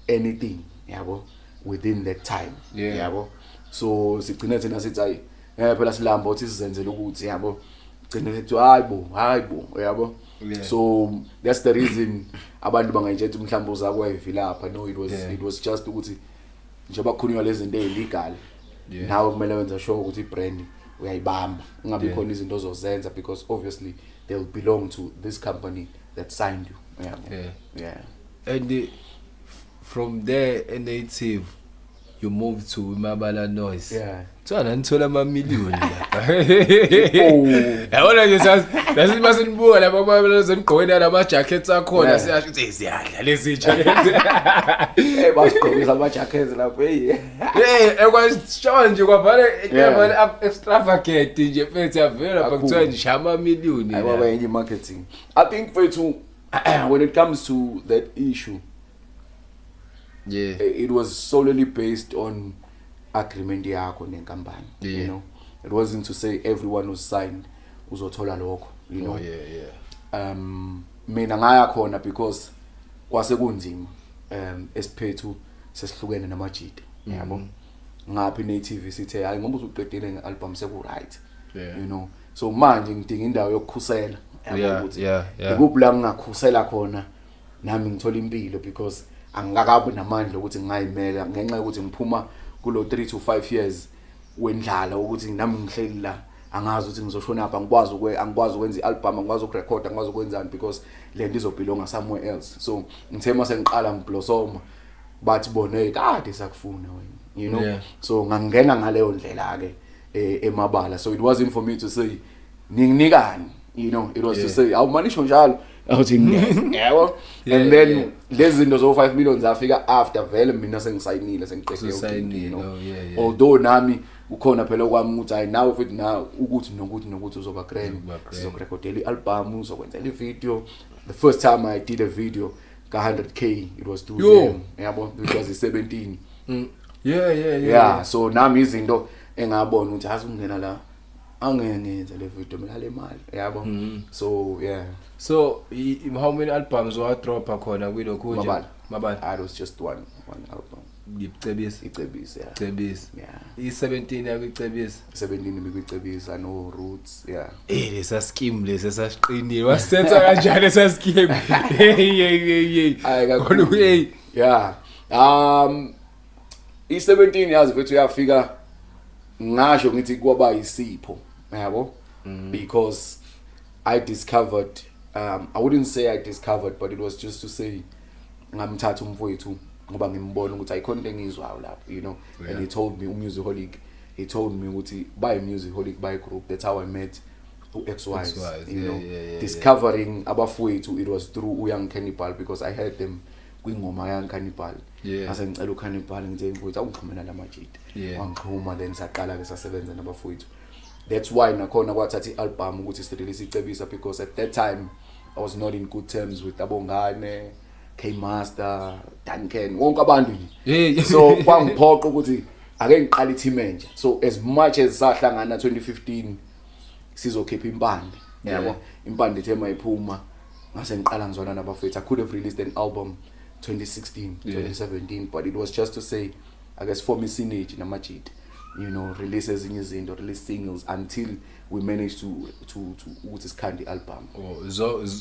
anything, yabo, within that time, yabo? So sigcina thina sithi hayi phela silamba uthi sizenzele ukuthi, yabo, gcina sithi hayibo, yabo? So that's the reason abantu bangayitshela mhlawumbe uzakwayivi lapha. No, it was just ukuthi njengoba kukhulunywa lezi zinto illegal, nawe kumele wenza sure ukuthi ibrand uyayibamba, ungabi khona izinto ozozenza because obviously they'll belong to this company that signed you, yeah. and from there native you moved to Mabala Noise. Yeah. Tsana nithola ama million lapha. Yabona nje sathi masinibuka lapha Mabala zenigqokela lama jackets akhona siyasho ukuthi siyadla lesitsha lezi. Basigqokisa ama jackets lapho, ekwasho nje kwavale ekubana extravagant nje mfethu yavela bakuthiwa nje ama million. Ayibaba yenye marketing. I think for when it comes to that issue, it was solely based on agreement yakho nenkampani, you know. It wasn't to say everyone who signed uzothola lokho, you know. Mina ngaya khona because kwase kunzima esiphethu sesihlukene namajita yabo ngaphi native sithe hayi ngoba uzuqedile ngealbum seku right you know so manje ngidinga indawo yokukhusela yabo ukuthi ikuphi la ngingakhusela khona nami ngithola impilo because angikakabi namandla ukuthi ngayimela ngenxa yokuthi ngiphuma kulo 3 to 5 years wendlala ukuthi nami ngihleli la angazi ukuthi ngizoshona apha angikwazi ukwenza ialbum angikwazi ukurecord angikwazi ukwenzani because le nto izobelonga somewhere else so ngithe mase ngiqala ngiblosoma bathi bona kade sakufuna wena you know so ngangena ngaleyo ndlela ke emabala so it wasn't for me to say ninginikani you know it was to say awumanisho njalo awuthi yebo and then lezi zinto zo 5 million zafika after vele mina sengisayinile sengiqedile you know although nami ukhona phela kwami ukuthi hayi nawe futhi na ukuthi nokuthi uzoba grand sizokurekhodela ialbum uzokwenzela ivideo the first time I did a video ka 100k it was through them yabo it was 17 yeah so nami izinto engabona ukuthi asungena la angenza le video mina le mali yabo so yeah so how many albums wa drop khona kwilokho nje mabala it was just one album ngicebisa yeah i17 yakicebisa 17 bekucebisa no roots yeah lesa scheme lesa sasiqinile wasetha kanjani lesa scheme hey yeah i17 yazi mfethu uyafika ngasho ngithi kwaba isipho yabo because I discovered I wouldn't say I discovered but it was just to say ngamthatha umfowethu ngoba ngimbona ukuthi ayikhona into engizwayo lapho you know and he told me umusicaholic he told me ukuthi by musicaholic by group that's how I met XYs you know discovering abafowethu it was through Young Cannibal because I heard them kwingoma Young Cannibal ase ngicela uCannibal ngithi mfowethu awuqhumela namajita wangiqhuma then saqala ke sasebenza nabafowethu that's why nakhona kwathatha ialbum ukuthi sirelease icebisa because at that time I was not in good terms with Abongane K-Master, Duncan, wonke abantu nje. So kwangiphoqa ukuthi ake ngiqale i-team enje. So as much as sahlangana 2015 sizokhipha impande. Yabo, impande ithe mayiphuma ngase ngiqala ngizona nabafethu. I could have released an album 2016, 2017 but it was just to say I guess for me synergy namajita. You know, release ezinye izinto, release singles until we managed to ukuthi sikhande album.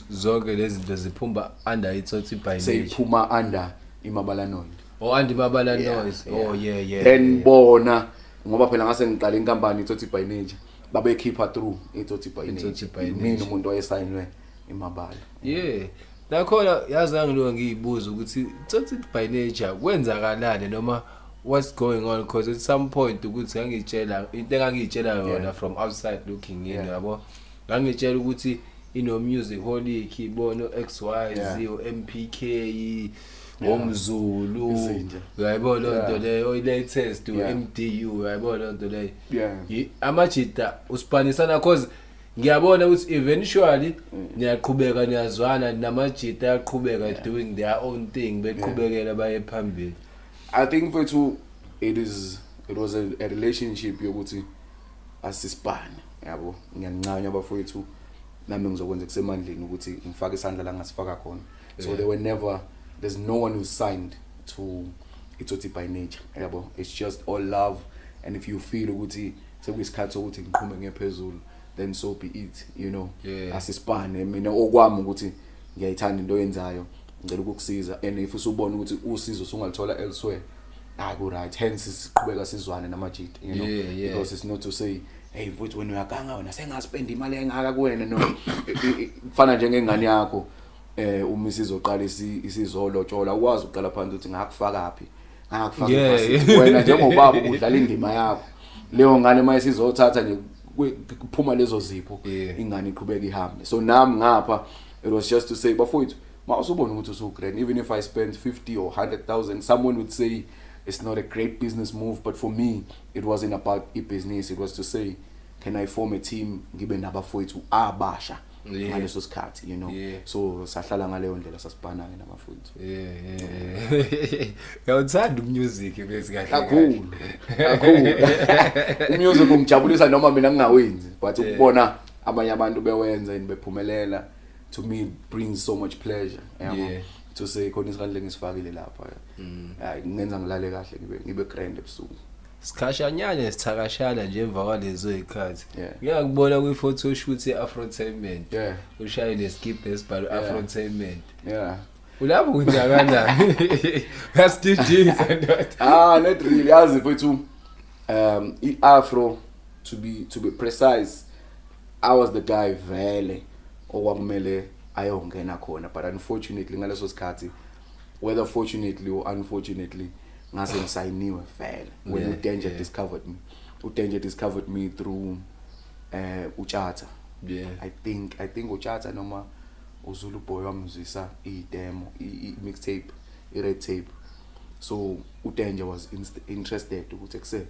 Zonke lezi zinto ziphuma under iTsotsi by Nature. Seyiphuma under iMabala Noise. Under iMabala Noise. Yeah. Then bona ngoba phela ngase ngiqala inkampani iTsotsi by Nature. Babe keeper through iTsotsi by Nature. Mina umuntu oyesayinwe iMabala. Yeah. Nakhona yazi ngilo ngiyibuza ukuthi iTsotsi by Nature kwenzakalani noma what's going on because at some point ukuthi ngangitshela into engangitshela yona from outside looking in yabo ngangitshela ukuthi ino musicaholic ibono XYZ MPK omzulu uyayibona lonto leyo latest MDU uyayibona lonto leyo amajita uspanisana cause ngiyabona ukuthi eventually niyaqhubeka niyazwana namajita yaqhubeka doing their own thing beqhubekela baye phambili. I think for two it was a relationship yokuthi asisipane yabo ngiyancanya abafowethu nami ngizokwenza kusemandleni ukuthi ngifake isandla la ngasifaka khona so there's no one who signed to iTsotsi by Nature yabo it's just all love and if you feel ukuthi sekuyisikhathi sokuthi ngiqhume ngephezulu then so be it you know asisipane mina okwami ukuthi ngiyayithanda into yenzayo ngicela ukukusiza and if usubona ukuthi usizo sungalithola elsewhere aku right hence siqhubeka sizwane namajita you know because it's not to say hey mfowethu wena uyaganga wena sengaspend imali engaka kuwena no kufana njengengane yakho uma isizoqala isizolo tshola ukwazi uqala phansi ukuthi ngakufaka ngakufaka wena njengobaba udlala indima yakho leyo ngane maye sizothatha nje kuphuma lezo zipho ingane iqhubeka ihambe so nami ngapha it was just to say bafowethu mawusubona ukuthi usugrand even if I spend 50 or 100,000 someone would say it's not a great business move but for me it wasn't about business it was to say can I form a team ngibe nabafowethu abasha ngaleso sikhathi you know so sahlala ngaleyo ndlela sasibhana ke nabafowethu ngiyawuthanda umusic bese kahle kakhulu umusic ungijabulisa noma mina ngingawenzi but ukubona abanye abantu bewenza and bephumelela to me brings so much pleasure to say khona isikhandle ngisifakile lapha hayi ngenza ngilale kahle ngibe grand ebusuku sikhashanyana sithakashana nje emva kwalezo ikhathi Yeah. ngiyakubona kwi photo shoot eAfrotainment Yeah. ushaye neskip esibhalo Afrotainment yeah ulapho kwenzakalani ngasididisa ndoda not really yazi mfethu iAfro to be precise I was the guy vele okwakumele ayongena khona but unfortunately ngaleso sikhathi whether fortunately or unfortunately ngase ngisayiniwe vele when uDanger discovered me through uChata yeah I think uChata noma uZulu Boy wamzisa i-demo i-mixtape i-red tape so uDanger was interested ukuthi ekuse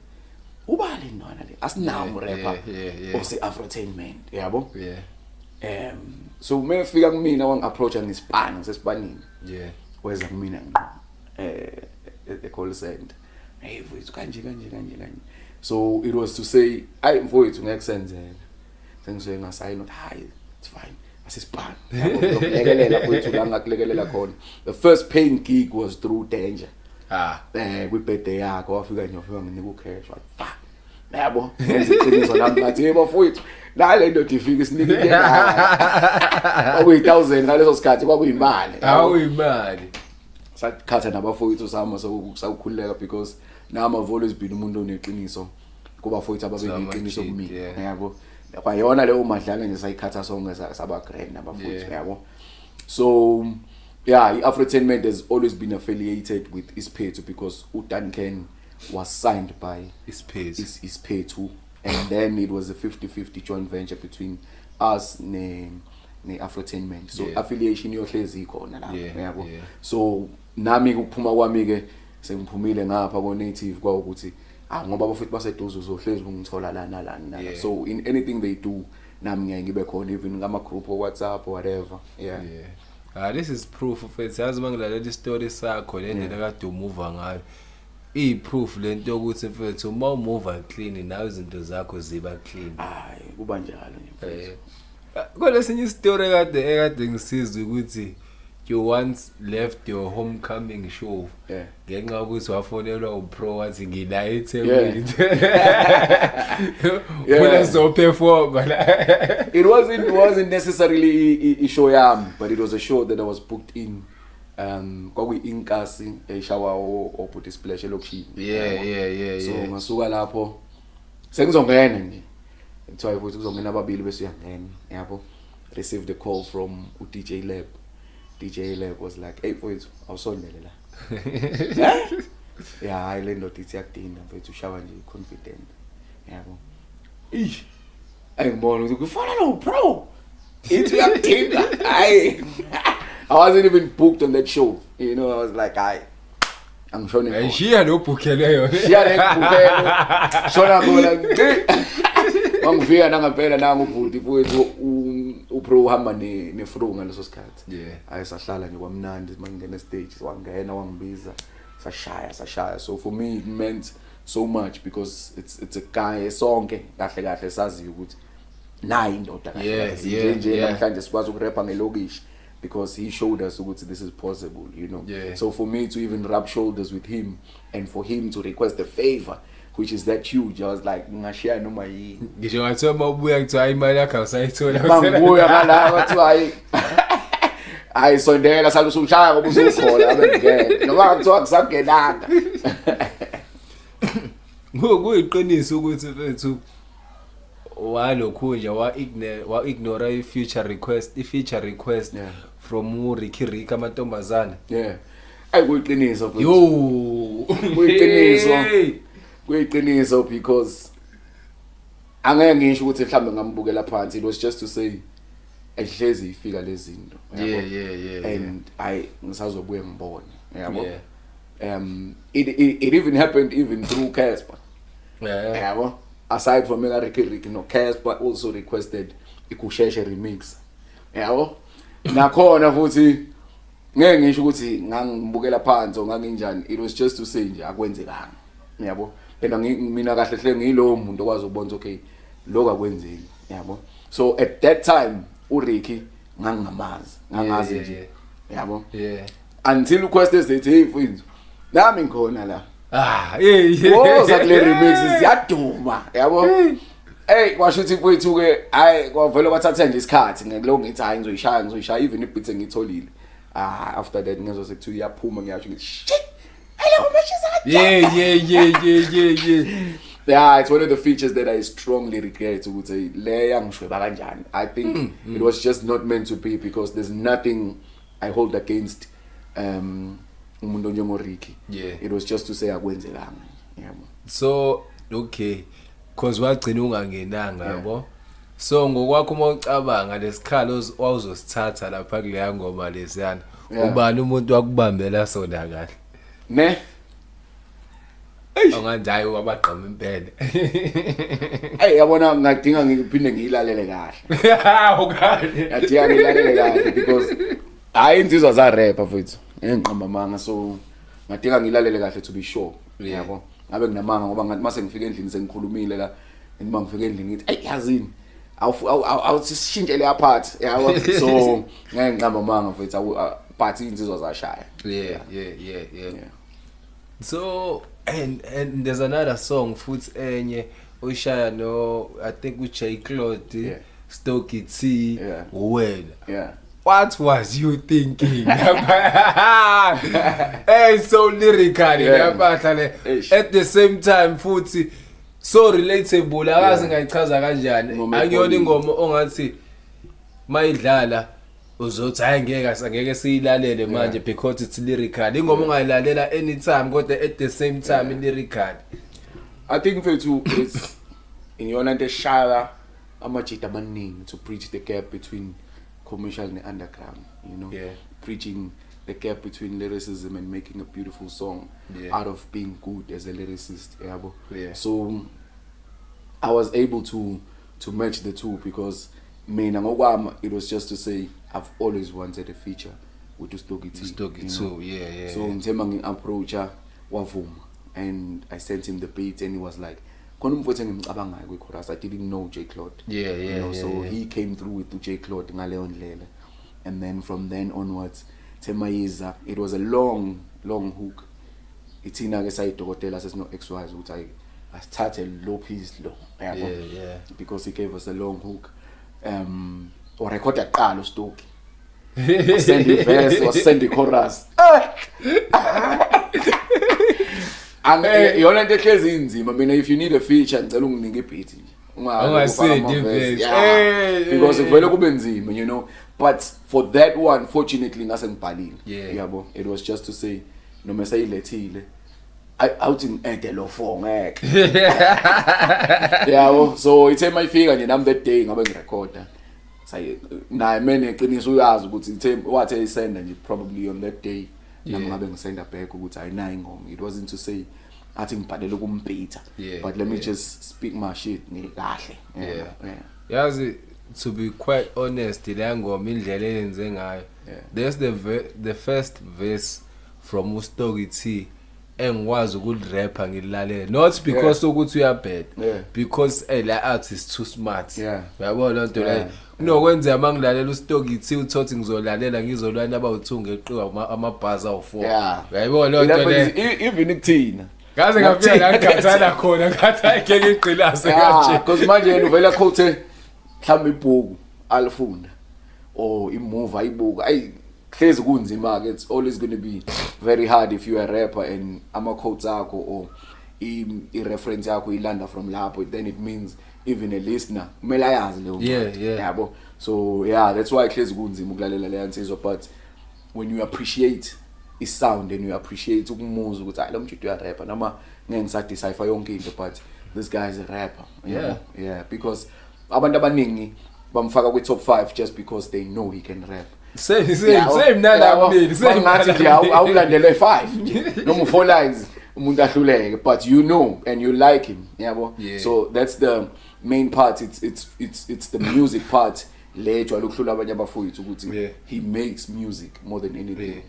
ubale nona le asinawo rapper ose Afrotainment yabo yeah so mefika kumina wangiapproacha ngespanini yeah weza kumina call center hey mfowethu kanje so it was to say ay mfowethu ngeke senzeke sengizoye ngasayi not high it's fine asispan ukulekelela mfowethu la ngakulekelela khona the first paying gig was through Danger kwi birthday yakhe wafika nje wafika nginika ucash wathi yabo ngenza iqiniso nami ngathi yebo mfowethu la le ndoda ifika isinike kwakuyi1000 ngaleso sikhathi kwakuyimali awuyimali sakhatha nabafowethu sama sokukhuleka because nama have always been umuntu oneqiniso kuba fowethu ababeneqiniso kumina yabo kwayona leyo madlana nje sayikhatha sonke saba grand nabafowethu yabo so yeah iAfrotainment has always been affiliated with Isphethu because uDuncan was signed by Isphethu and then it was a 50-50 joint venture between us ne Afrotainment so affiliation yohlezi ikhona la yabo so nami ukuphuma kwami ke sengiphumile ngapha ko native kwa ukuthi ngoba abafuthi baseduze uzohlezi ungithola lana so in anything they do nami ngeke ngibe khona even ngama group o WhatsApp or whatever this is proof of it yazi mangilalela istory sakho lendlela kade umuva ngayo proof lento ukuthi mfethu uma umuva clean nawe izinto zakho ziba clean hayi kuba njalo nje mfethu kolesinye istory kade ngisiza ukuthi you once left your homecoming show ngenxa ukuthi wafonelwa uPro wathi ngila eThekwini wena so perform it wasn't necessarily a show yami but it was a show that I was booked in kwakuyi inkasi eshawa obhuti splash elokushini so ngasuka lapho sengizongena nje kuthiwa futhi kuzongena ababili bese uyangena yabo received a call from uDJ Lab. DJ Lab was like hey mfowethu awusondele la yeah hayi ndoda ithi yakudinga mfowethu ushawa nje confident yabo ayibona ukuthi kufana no Pro ithi yakudinga hayi I wasn't even booked on that show you know I was like I'm showing hey shiya lo bookhele yona shiya le bookhele shona ngola wangivika nangempela nangu ubhuti mfowethu uPro uhamba nefru ngaleso sikhathi ayisahlala nje kwamnandi mangena stage wangena wangibiza sashaya so for me it meant so much because it's a guy sonke kahle sazi ukuthi nayi indoda kahle nje namhlanje sikwazi ukurapper ngelokishi because he showed us ukuthi this is possible you know so for me to even rub shoulders with him and for him to request a favor which is that huge I was like ngashaya noma yini ngisho ngathiwa mabuya kuthiwa imali yakho awusayithola mangibuya ngala bathi ayisondela salusu ngishaya ngoba usukhona abengeke noma kuthiwa kusangenanga kuyiqiniso ukuthi mfethu walokhu nje wa ignore i feature request from Ricky amantombazana kuyiqiniso futhi kuyiqiniso because angeke ngisho ukuthi mhlambe ngambukela phansi it was just to say ehlezi ifika lezinto and ngisazobuye ngibone yabo it even happened even through Casper yabo aside from Ricky no Casper also requested ikusheshe remix yabo nakhona futhi ngeke ngisho ukuthi ngangibukela phansi nganginjani it was just to say nje akwenzekanga yabo phela mina kahle hle ngilo muntu okwazi ukubona okay lokho akwenzeki yabo so at that time uRicky ngangazi nje yabo until uQuest esethi hey mfowethu nami ngikhona la woza kule remix ziyaduma yabo hey kwasho ukuthi mfowethu ke hayi kwavela kwathatha nje isikhathi ngekulo ngithi hayi ngizoyishaya even ibits engitholile after that ngezwe sekuthiwa iyaphuma ngiyasho ngithi shit hello yeah yeah, it's one of the features that I strongly regret ukuthi le yangishweba kanjani. I think it was just not meant to be because there's nothing I hold against umuntu onjengo Ricky. Yeah. It was just to say akwenzelanga. Yabo. So okay, cause wagcina ungangenanga yabo. So ngokwakho uma ucabanga lesikhalo wawuzosithatha lapha kuleya ngoma lesiyana. Ubani umuntu wakubambela sona kahle? Ne? Onganjayi wabagqama impela. Hey yabona ngadinga ngiphinde ngiyilalele kahle. Okay. Ngadinga ngiyilalele kahle because hayi insizwa za rapper mfethu. Engiqamba manga so ngadinga ngiyilalele kahle to be sure. Yabo. Ngabe nginamanga ngoba ngathi mase ngifika endlini sengikhulumile la uma ngifika endlini ngithi hey yazini awusishintshe le part yabo so ngeke ngiqamba manga mfethu but insizwa zashaya. Yeah. So and there's another song futhi enye ushaya no I think with J Claude Stokey T wena. Yeah. What was you thinking? Hey, so lyrical at the same time futhi so relatable akazi ngayichaza kanjani akuyona ingoma ongathi mayidlala uzothi angeke siyilalele manje because it's lyrical ingoma ongayilalela anytime kodwa at the same time lyrical. I think mfethu it's iyona into eshaya amajita amaningi to bridge the gap between commercial and underground, you know, preaching the gap between lyricism and making a beautiful song out of being good as a lyricist. So I was able to match the two because it was just to say I've always wanted a feature with Stokey T. So ngithema approacher wavuma and I sent him the beat and he was like khona umfowethu engimcabangayo kwe-chorus I didn't know J Claude. So he came through with J Claude ngaleyo ndlela and then from then onwards Themayiza it was a long hook ithina ke sayidokotela sesino XYZ ukuthi asithathe lo piece lo yabo because he gave us a long hook or record aqala uStokey send the verse or send the chorus and yona into ehlezi inzima mina if you need a feature ngicela unginike ibeat because vele kube nzima you know but for that one fortunately ngase ngibhalile yabo it was just to say noma sayilethile out in edelo 4 ngeke yabo so ithe mayifika nje nami that day ngabe ngirecorda say naye manje eqiniso uyazi ukuthi ithe wathe isenda nje probably on that day nami ngabe ngisenda back ukuthi ayinayo ingoma it wasn't to say athi ngibhalele kumpita but let me just speak my shit ngikahle yazi to be quite honest le ngoma indlela eyenze ngayo there's the first verse from uStokey T engikwazi ukulirapper ngilalela not because ukuthi uyabad because la artist too smart uyabona lonto la kunokwenza mangilalela uStokey T uthothi ngizolalela ngizolwana abawu2 ngeqiwa amabhazi awu4 uyayibona lonto le even ikuthina kaze ngafika la ngikhathana khona ngathi ayike ngiqilase kanje because manje yena uvela quote mhlawumbe ibhuku alifunda or imove ayibuka hlezi kunzima ke it's always going to be very hard if you are a rapper and ama quotes akho or I reference yakho ilanda from lapho then it means even a listener kumele ayazi leyo yabo so that's why hlezi kunzima ukulalela le answer but when you appreciate is sound and you appreciate ukumuzwa ukuthi hayi lo mjito uya rapper noma ngeke ngisadecipher yonke into but this guy is a rapper because abantu abaningi bamfaka kwi top 5 just because they know he can rap same nala mini same ngathi nje awulandele 5 noma 4 lines umuntu ahluleke but you know and you like him yabo so that's the main part it's the music part lejo alokuhlula abanye abafowethu ukuthi he makes music more than anything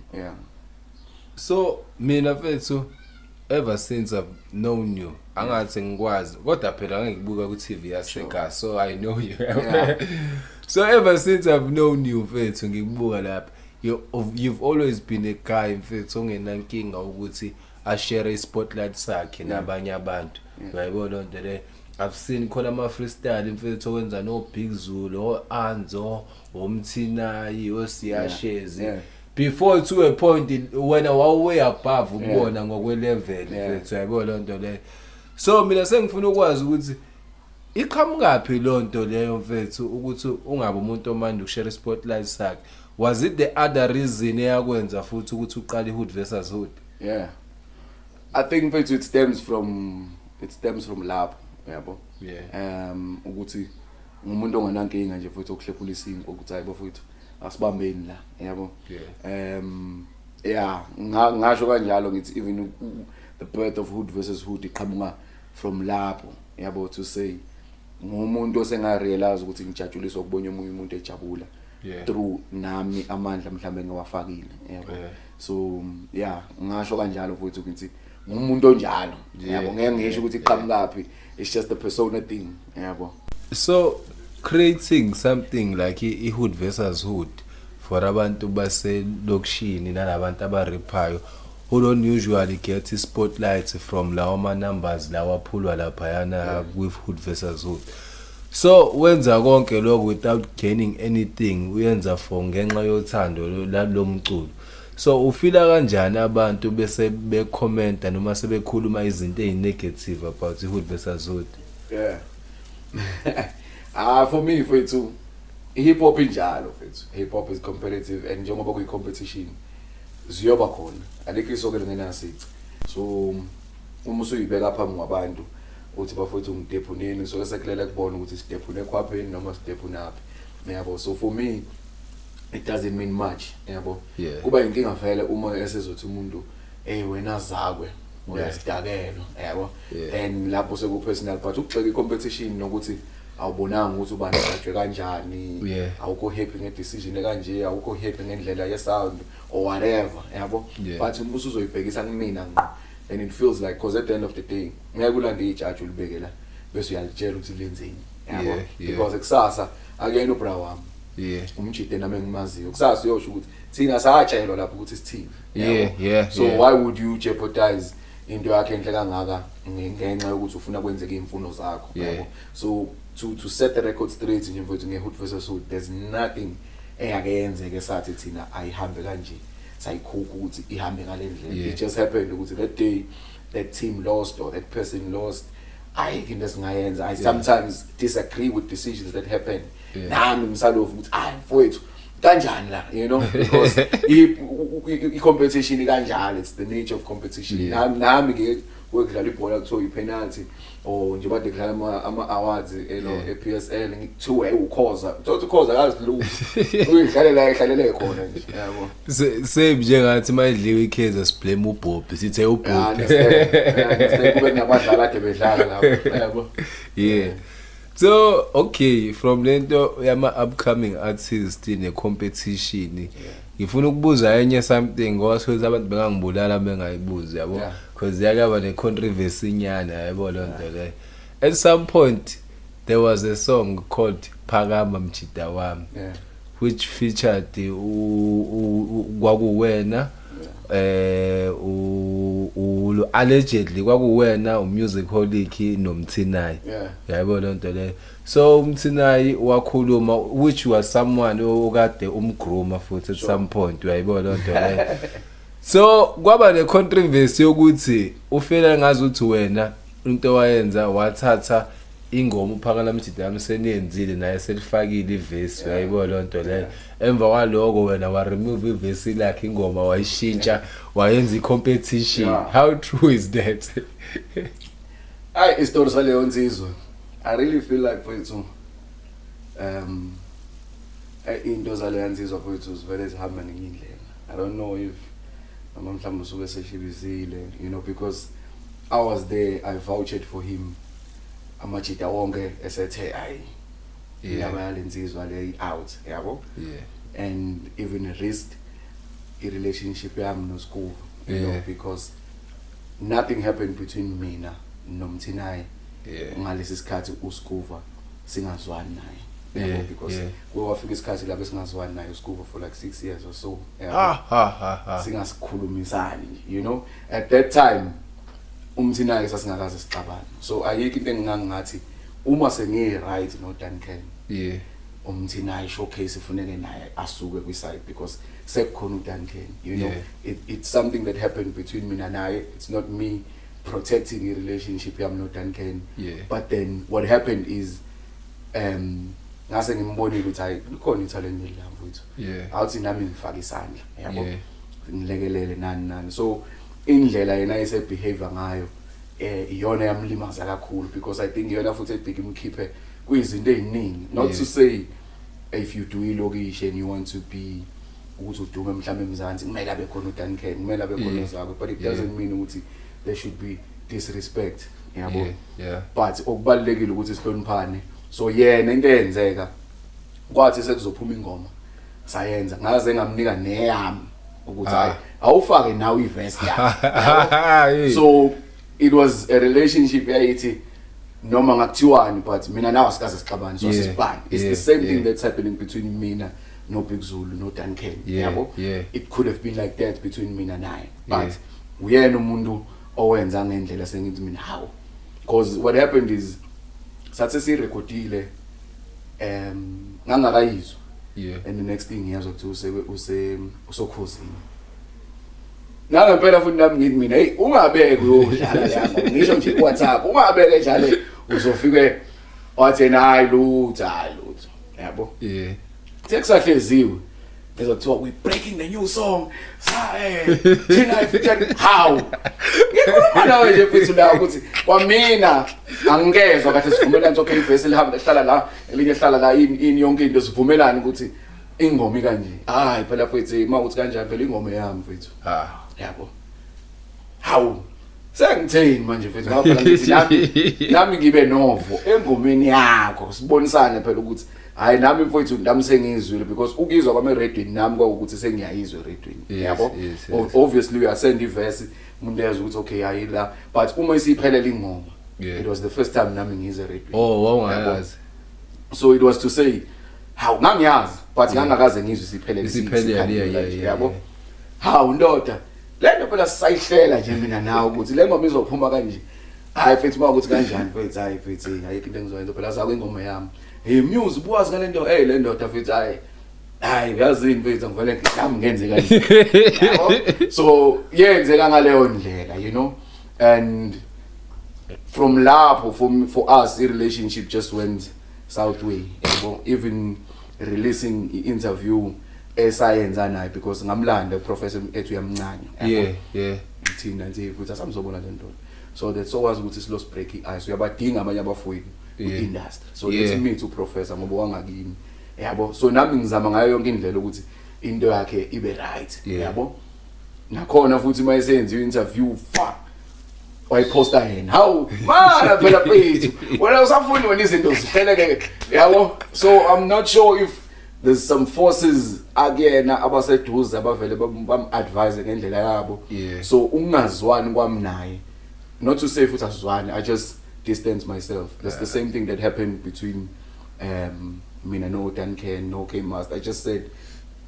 so mina mfethu ever since I've known you angathi ngikwazi kodwa phela ngibuka ku TV yasekhaya so I know you so ever since I've known you mfethu ngikubuka lapha you've always been a guy mfethu ongenankinga ukuthi a share spotlight sakhe nabanye abantu uyayibona lonto le I've seen khona ama freestyle mfethu owenza no Big Zulu o Anzo omthinayi osiyashezi before to a point when way above ukubona ngokwe level mfethu uyayibona lonto le so mina sengifuna ukwazi ukuthi iqhamukapi lonto leyo mfethu ukuthi ungabe umuntu omandi ukushare spotlight sakhe was it the other reason eyakwenza futhi ukuthi uqale Hood versus Hood? I think mfethu it stems from lapho yabo ukuthi umuntu onganankinga nje futhi okuhlephula isinko ukuthi hayibo futhi asibambeni la yabo ngasho kanjalo ngithi even the birth of Hood versus Hood iqhamuka from lapho yabo to say ngumuntu osengarealize ukuthi ngijajuliswa ukubona umuntu ejabula through nami amandla mhlambe ngawafakile yabo so ngasho kanjalo futhi ukuthi ngumuntu onjalo yabo ngeke ngisho ukuthi iqhamukapi it's just a persona thing yabo. So creating something like I Hood versus Hood for abantu base lokishini nalabantu abarephayo who don't usually get spotlights from lawo ma numbers lawa phulwa lapha yana with Hood versus Hood. So wenza konke lokho without gaining anything uyenza for ngenxa yothando lomculo. So ufila kanjani abantu bese be comment noma sebekhuluma izinto ezinegative about Hood versus Hood? For me mfethu hip hop injalo mfethu hip hop is competitive and njengoba kuyi competition ziyoba khona alikho isokelo ngenasici so uma usuyibeka phambi kwabantu uthi bafethu ngidephuneni so sekulela kubona ukuthi sidephune khwapheni noma sidephunaphi yabo. So for me it doesn't mean much yabo kuba inkinga vele uma esezothi umuntu wena zakwe uyasidakela yabo and lapho sekupersonal but ukugxeka icompetition nokuthi awubonanga ukuthi ubani ajwe kanjani awukho happy ngedecision ekanje awukho happy ngendlela ye sound or whatever yabo but uma usuzoyibhekisa kumina ngqo and it feels like cause at the end of the day ngeke ulande ijudge ulibekela bese uyalitshela ukuthi lenzeni yabo because kusasa akuyena ubra wami umjide nami engimaziyo kusasa uyosho ukuthi thina satshelwa lapho ukuthi sithini so why would you jeopardize into yakhe enhle kangaka ngenxa yokuthi ufuna kwenzeke imfuno zakho yabo. So to set the record straight nje mfowethu ngeHood versus Hood there's nothing eyakenzeke sathi thina ayihambe kanje sayikhukha ukuthi ihambe ngalendlela it just happened ukuthi that day that team lost or that person lost I can just ngayenza I sometimes disagree with decisions that happen nami ngisalofu ukuthi mfowethu kanjani la you know because I competition kanjalo it's the nature of competition nami ke ukudlala ibhola kuthiwa ipenalty or nje bade kudlala ama awards ePSL ngithiwa ukhoza uthi ukhoza akaziluku uyidlalela khona nje yabo same njengathi mayidliwe iKaizer siblame uBobby sithe uBobby kube nabadlali ade bedlala lapho yabo So okay from lento yama upcoming artists in competition ngifuna ukubuza enye something ngoba sokuthi abantu bengangibulala bengayibuzi yabo because yakaba ne controversy nyana yabo lonto le. At some point there was a song called Phakama Mjida Wami which featured kwakuwena allegedly kwakuwena umusicaholic nomthinayi yabo lonto le. So umthinayi wakhuluma which was someone okade umgroma futhi at some point uyayibona lonto le. So kwaba ne controversy ukuthi ufela ngazi ukuthi wena into wayenza wathatha ingoma uphakala Mjida Wami seniyenzile naye selifakile iverse uyayibona lonto le. Emva kwaloko wena wa remove iverse lakhe ingoma wayishintsha wayenza icompetition. How true is that? Istory saleyo nsizwe I really feel like mfethu into zaleyo nsizwe mfethu zivele zihamba ngendlela. I don't know if mhlawumbe usuke seshibizile you know because I was there I vouched for him amajida wonke esethe yaba lensizwa le out yabo and even risked a relationship yami noSkuva you know because nothing happened between mina nomthinayi ngalesi sikhathi uSkuva singazwani naye yabo, because kwafika isikhathi lapho singazwani nayo uSkubo for like 6 years or so, singasikhulumisani, you know. At that time umthinayo sasingakaze sixabane, so ayikho into engingangathi uma sengiyi right no Duncan umthinayo showcase ifuneke naye asuke kwi-side because sekukhona uDuncan, you know. It's something that happened between mina naye. It's not me protecting a relationship yami no Duncan, but then what happened is ngase ngimbonile ukuthi hayi likhona ithalente lami mfowethu, awuthi nami ngifaka isandla, yabo, ngilekelele nani. So indlela yena ese behavior ngayo iyona yamlimaza kakhulu, because I think yona futhi ebheke imkhiphe kuyizinto eziningi, not to say if you do ilokishi and you want to be ukuthi udume mhlawumbe emzansi kumele abe khona uDuncan, kumele abe khona zakho, but it doesn't mean ukuthi there should be disrespect, yabo. But okubalekile ukuthi sihloniphane. So yena into eyenzeka kwathi sekuzophuma ingoma sayenza ngaze ngamnika neyami ukuthi hayi awufake nawe iverse yakho. So it was a relationship yayithi noma ngakuthiwani, but mina nawe sikaze sixabane, so sisibani. It's the same thing that's happening between mina no Big Zulu no Duncan, yabo. It could have been like that between mina naye, but uyena umuntu owenza ngendlela sengithi mina how, because what happened is sathi sirecordile ngangakayizwa, and the next thing ngiyazwa ukuthi usokhosini ngempela futhi nami ngithi mina hey ungabeke uyodlala lapho, ngisho nje WhatsApp ungabeke njalo uzofike wathi hayi lutho, yabo. Sekusahlezwe bese kuthiwa we breaking the new song, thina featuring how, ngikhuluma nawe nje mfethu la ukuthi kwamina angingezwa kathi sivumelana sonke iverse lihamba lihlala la elinye lihlala la ini yonke into sivumelana ukuthi ingoma kanje, hayi phela mfethu mawuthi kanjani phela ingoma yami mfethu, yabo. How sengitheni manje mfethu ngoba phela ngithi nami ngibe novo engomeni yakho, sibonisane phela ukuthi hayi nami mfowethu nami sengizwile, because ukizwa kwami eradweni nami kwakuthi sengiyayizwa eradweni, yabo. Obviously we are send iverse umuntu yazi ukuthi okay hayi la, but uma isiphelela ingoma it was the first time nami ngizwe eradweni. Wawungayazi. So it was to say how ngangiyazi but ngangakaze ngizwe isiphelela, yabo. How ndoda lento phela sisayihlela nje mina nawe ukuthi le ngoma izophuma kanje, hayi mfethu makuthi kanjani mfethu, hayi mfethu ayikho into engizoyenza phela zakho ingoma yami. Hey music buwazi ngalento, hey le ndoda mfethu hayi yazini mfethu ngivele ngami ngenze kanje. So yenzeka ngaleyo ndlela, you know, and from lapho for us the relationship just went south way, yabo. Even releasing interview esayenza naye because ngamlanda professor ethu yamncane, thina nje futhi asamzobona le nto, so that's always ukuthi silo break ice, uyabadinga abanye abafowethu industry, so let's meet uprofessor ngoba wangakini, yabo. So nami ngizama ngayo yonke indlela ukuthi into yakhe ibe right, yabo. Nakhona futhi mayisenza interview wayiposta yena how mana phela phethu wena usafuni wena izinto zipheleke, yabo. So I'm not sure if there's some forces again abaseduze abavele bam-advise ngendlela yabo, so ungazwani kwami naye, not to say futhi asizwani, I just distance myself. That's the same thing that happened between mina no Duncan no K-Master. I just said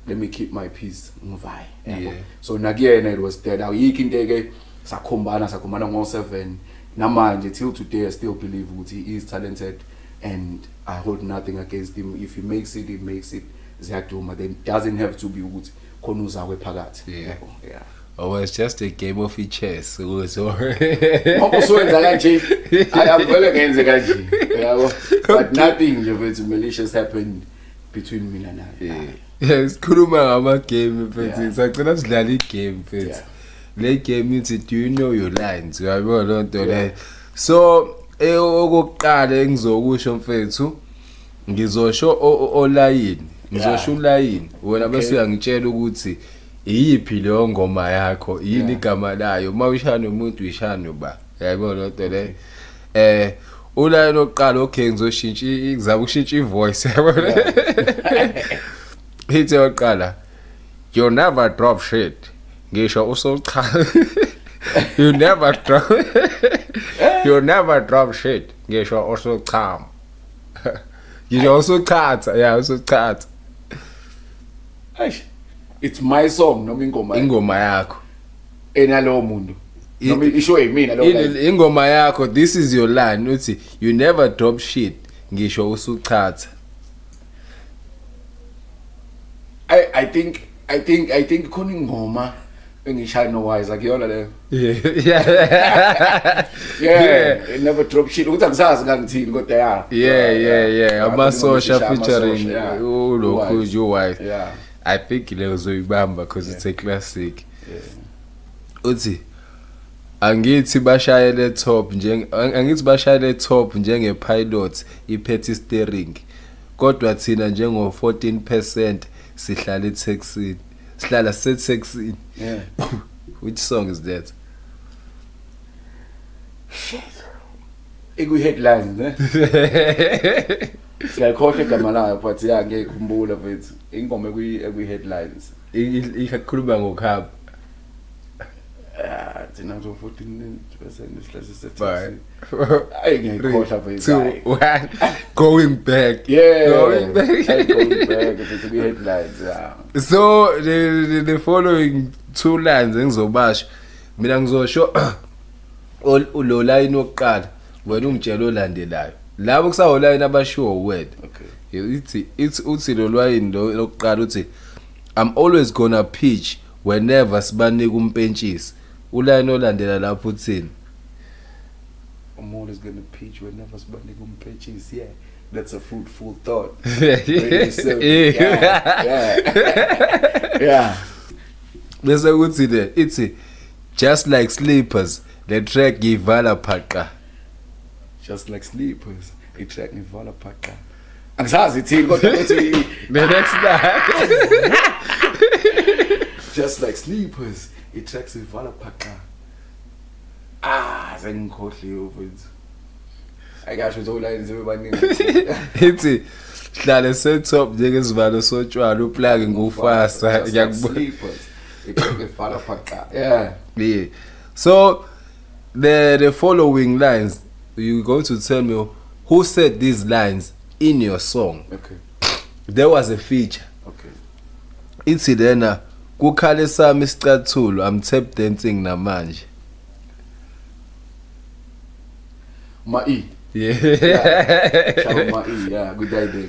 let me keep my peace, ngivai. So nakuyena it was dead. Awuyikho into ke sakhombana ngo7 namanje till today I still believe ukuthi he is talented and I hold nothing against him. If he makes it, he makes it. Ziyaduma, then it doesn't have to be ukuthi khona uzakwe phakathi. Oh, it's just a game of chess. So ngokusenza kanje ayavele ngenze kanje, yabo. But nothing nje malicious happened between mina naye. Sikhuluma ngama game mfethu, sacela sidlala igame mfethu. Le game ithi do you know your lines? Uyabona lo nto le. So okokuqala engizokusho mfethu, ngizosho olayini, ngizosho ulayini, wena bese uyangitshela ukuthi iyiphi leyo ngoma yakho, yini igama layo, mawushana umuntu uyishana ba, yabona lo nto le. Ulayini oqala okay ngizoshintsha ngizaba ukushintsha ivoice, yabona. Hithi oqala you never drop shit, ngisho usocha. You never drop shit, ngisho usocha. ngisho usuchatha yeah usuchatha Eish, it's my song noma ingoma yakho enalowo muntu noma isho yimina lo line. ingoma yakho this is your line uthi you never drop shit ngisho usuchatha I think khona ingoma engishaya no wise akuyona leyo. Yeah, it never drop shit ukuthi angisazi ngangithini kodwa yeah amasosha featuring ulokhu you wife. Yeah, I think leyo zoyibamba because it's a classic. Uthi angithi bashayele top njenge pilot iphethe steering kodwa thina njengo 14% sihlala etaxini sihlala setaxini. Yeah. Which song is that? Iku headlines ne. Siyakhohle igama layo but yeah ngiyikhumbula mfethu. Ingoma eku headlines. Ikhuluma ngokuhamba. Thina nje 14% sihlala setaxini. Ayi ngiyikhohle mfethu. 2 1 going back. Yeah. Going back. Going back it's the headlines. Yeah. So the following two lines engizobasha mina ngizosho lo line oqala wena ungitshela olandelayo labo kusawo line abashiwo word. Okay. Uthi lo line lokuqala uthi I'm always gonna pitch whenever sibanika umpentshisi uline olandela lapho uthini I'm always gonna pitch whenever somebody pitches. Yeah, that's a fruitful thought. Yeah. Bese kuthi le ithi just like sleepers the track givala phaqa. Just like sleepers, a track givala phaqa. Angisazi ithini kodwa uthi The next line. just like sleepers, a track givala phaqa. Sengikhohliwe mfethu. Ayikasho ukuthi olayini sebebaningi. Ithi hlale setop njengesivalo sotshwala uplug ngufasa ngiyakubona. Givala phaqa. Yeah. Yeah. So the following lines you going to tell me who said these lines in your song. Okay. There was a feature. Okay. Ithi lena kukhale sami isicathulo I'm tap dancing namanje. Ma-E. Yeah. Shout Ma-E, yeah, good idea.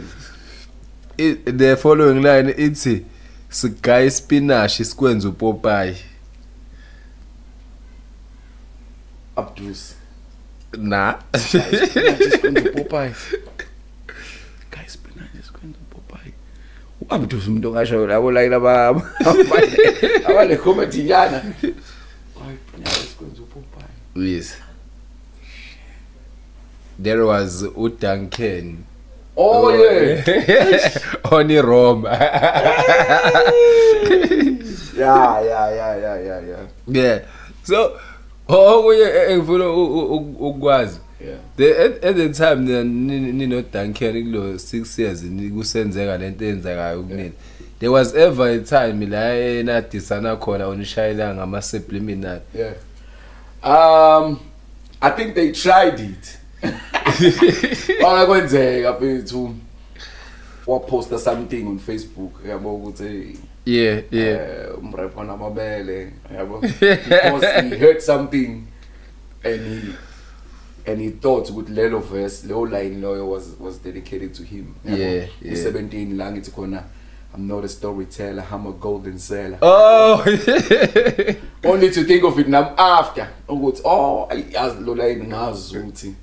The following line ithi sigaya spinach isikwenza uPopeye. Abdus. Nah. Popeye. Guys, spinach isikwenza uPopeye. Abdus umuntu ongasho labo line abale comment nyana. Ay, spinach isikwenza uPopeye. Yes. There was Duncan. Oh yeah. Oni Roma. Yeah. Yeah. So engifuna ukwazi. Yeah. At the time nino Duncan kulo 6 years kusenzeka lento eyenzekayo kunini. There was ever a time la enadisana khona onishayela ngama subliminal. Yeah. I think they tried it. Kwenzeka mfethu waposta something on Facebook yabo ukuthi umrap namabele yabo because he heard something and he thought ukuthi lelo verse lo line loyo was dedicated to him. Yeah. 17 la ngithi khona I'm not a storyteller, I'm a golden seller. Oh. Only to think of it now after. Ukuthi as lo line ngazi ukuthi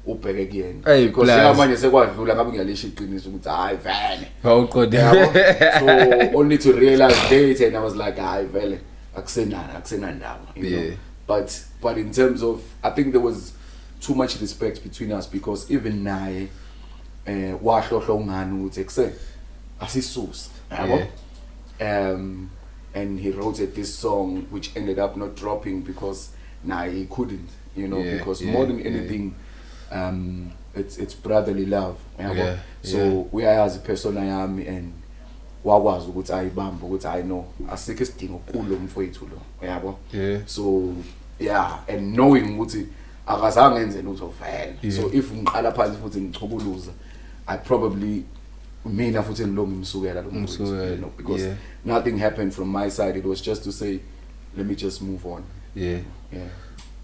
ubheke kuyena. Because manje sekwadlula ngabe ngiyalisha iqiniso ukuthi hayi vele. Awuqonde. So only to realize later and I was like hayi vele akusenandaba, you know. But in terms of I think there was too much respect between us because even naye wahlohlo ungani ukuthi ekuse asisusa. And he wrote this song which ended up not dropping because he couldn't, you know, because more than anything, it's brotherly love. So we are as a person I am and wakwazi ukuthi ayibamba ukuthi I know asikho isidingo kulo mfowethu lo yabo. So and knowing ukuthi akazange enze lutho vele. So if ngiqala phansi futhi ngichubuluza I probably mina futhi lo ngimsukela lo mfowethu, you know, because nothing happened from my side. It was just to say, let me just move on. Yeah. Yeah.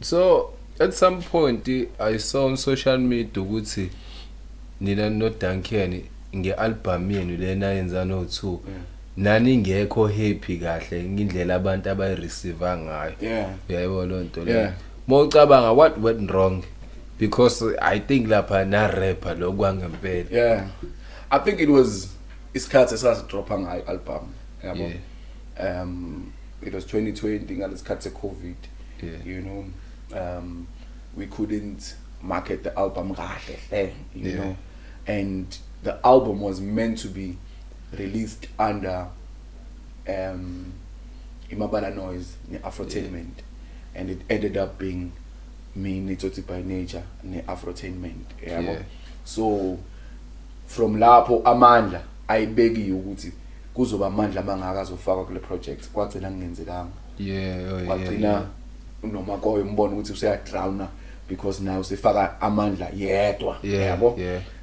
So at some point I saw on social media ukuthi nina no Duncan ngealbum yenu lena yenza no 2 nani ngekho happy kahle ngindlela abantu abayireceive ngayo. Yeah. Yayibona lo nto le. Yeah. Mawucabanga what went wrong because I think lapha na rapper lo kwangempela. Yeah. I think it was isikhathi esasidropa ngayo album. Yabo. It was 2020 ngalesikhathi se-COVID. Yeah. You know, we couldn't market the album kahle, you know, and the album was meant to be released under Imabala Noise, Afrotainment, and it ended up being me, Nitoti by Nature, and Afrotainment. Yeah. So from lapho amandla ayibeki ukuthi kuzoba amandla mangaka azofaka kule project kwagcina ngenzekanga. Kwagcina noma koyo umbona ukuthi useyadrowna because now sifaka amandla yedwa yabo.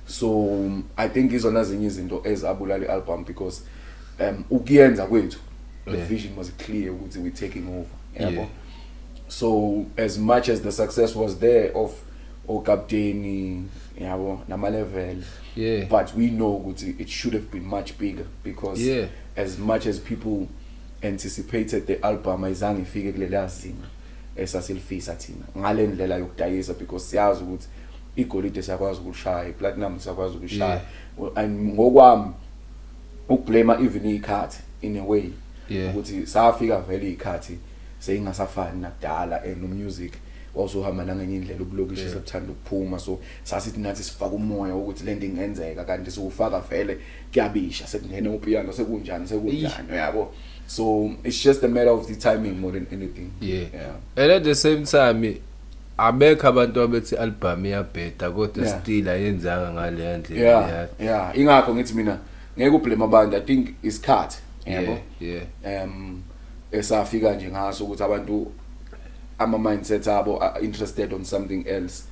So I think izona zinye izinto ezabulala ialbum because ukuyenza kwethu the vision was clear ukuthi we taking over yabo. So as much as the success was there of Okapteni yabo nama level, but we know ukuthi it should have been much bigger because as much as people anticipated the album ayizange ifike kulela zinga esasilifisa thina ngale ndlela yokudayisa because siyazi ukuthi igolide siyakwazi ukushaya, platinum siyakwazi ukushaya, and ngokwami ukublame even ikhathi in a way ukuthi safika vele ikhathi seyingasafani nakudala and no music wawusohamba nangenye indlela ubulokishi sekuthanda ukuphuma, so sasithi nathi sifaka umoya ukuthi lento ingenzeka kanti sokufaka vele kuyabisha sekungena upiano sekunjani yabo. So it's just a matter of the timing more than anything. And at the same time abekho abantu abethi album iyabheda kodwa still ayenzanga ngale ndlela. Ingakho ngithi mina ngeke ublame abantu. I think isikhathi yabo. Esafika nje ngaso ukuthi abantu ama mindset abo are interested on something else.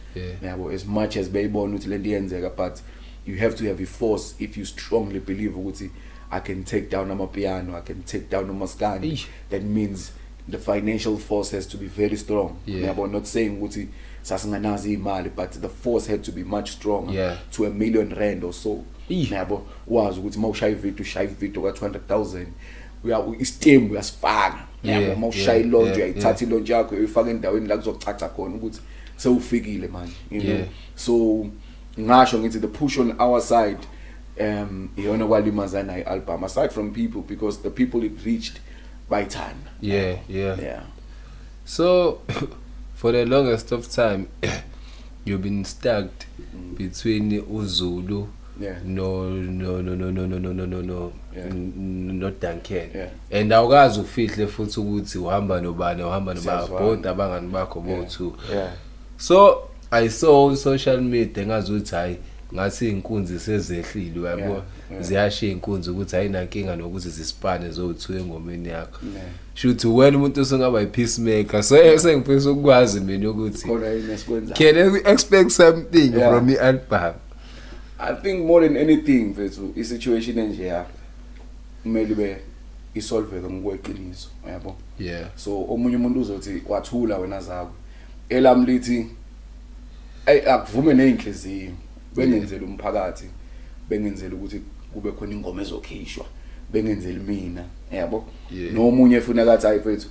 Yabo, as much as bayibona ukuthi lento iyenzeka, but you have to have a force if you strongly believe ukuthi I can take down amapiano, I can take down umaskandi. That means the financial force has to be very strong. Yabo, not saying ukuthi sasinganazi imali, but the force had to be much stronger to R1 million or so. Yabo, wazi ukuthi mawushaya video ka 200,000 istem uyasifaka. Yabo, mawushaya ilonje uyayithatha ilonje yakho uyifaka endaweni la kuzochacha khona ukuthi sewufikile manje, you know. So ngasho ngithi the push on our side iyona kwalimazana ialbum aside from people because the people it reached by time. So for the longest of time you've been stuck between uZulu no Duncan, and awukazi ufihle futhi ukuthi uhamba nobani both abangani bakho bo2. So I saw on social media ngazi ukuthi hayi ngathi inkunzi sezehlile yabo, ziyashiya inkunzi ukuthi ayinankinga nokuthi zisipane zo2 engomeni yakho. Shothi wena umuntu usengaba ipeacemaker, so sengifisa ukwazi mina ukuthi can we expect something from the album? I think more than anything mfethu isituation enjeya kumele be isolveke ngokweqiniso yabo. So omunye umuntu uzothi wathula wena zakho elami lithi akuvume nezinhliziyo bengenzela umphakathi, bengenzela ukuthi kube khona ingoma ezokhishwa, bengenzela mina yabo. Nomunye efuna kathi hayi mfethu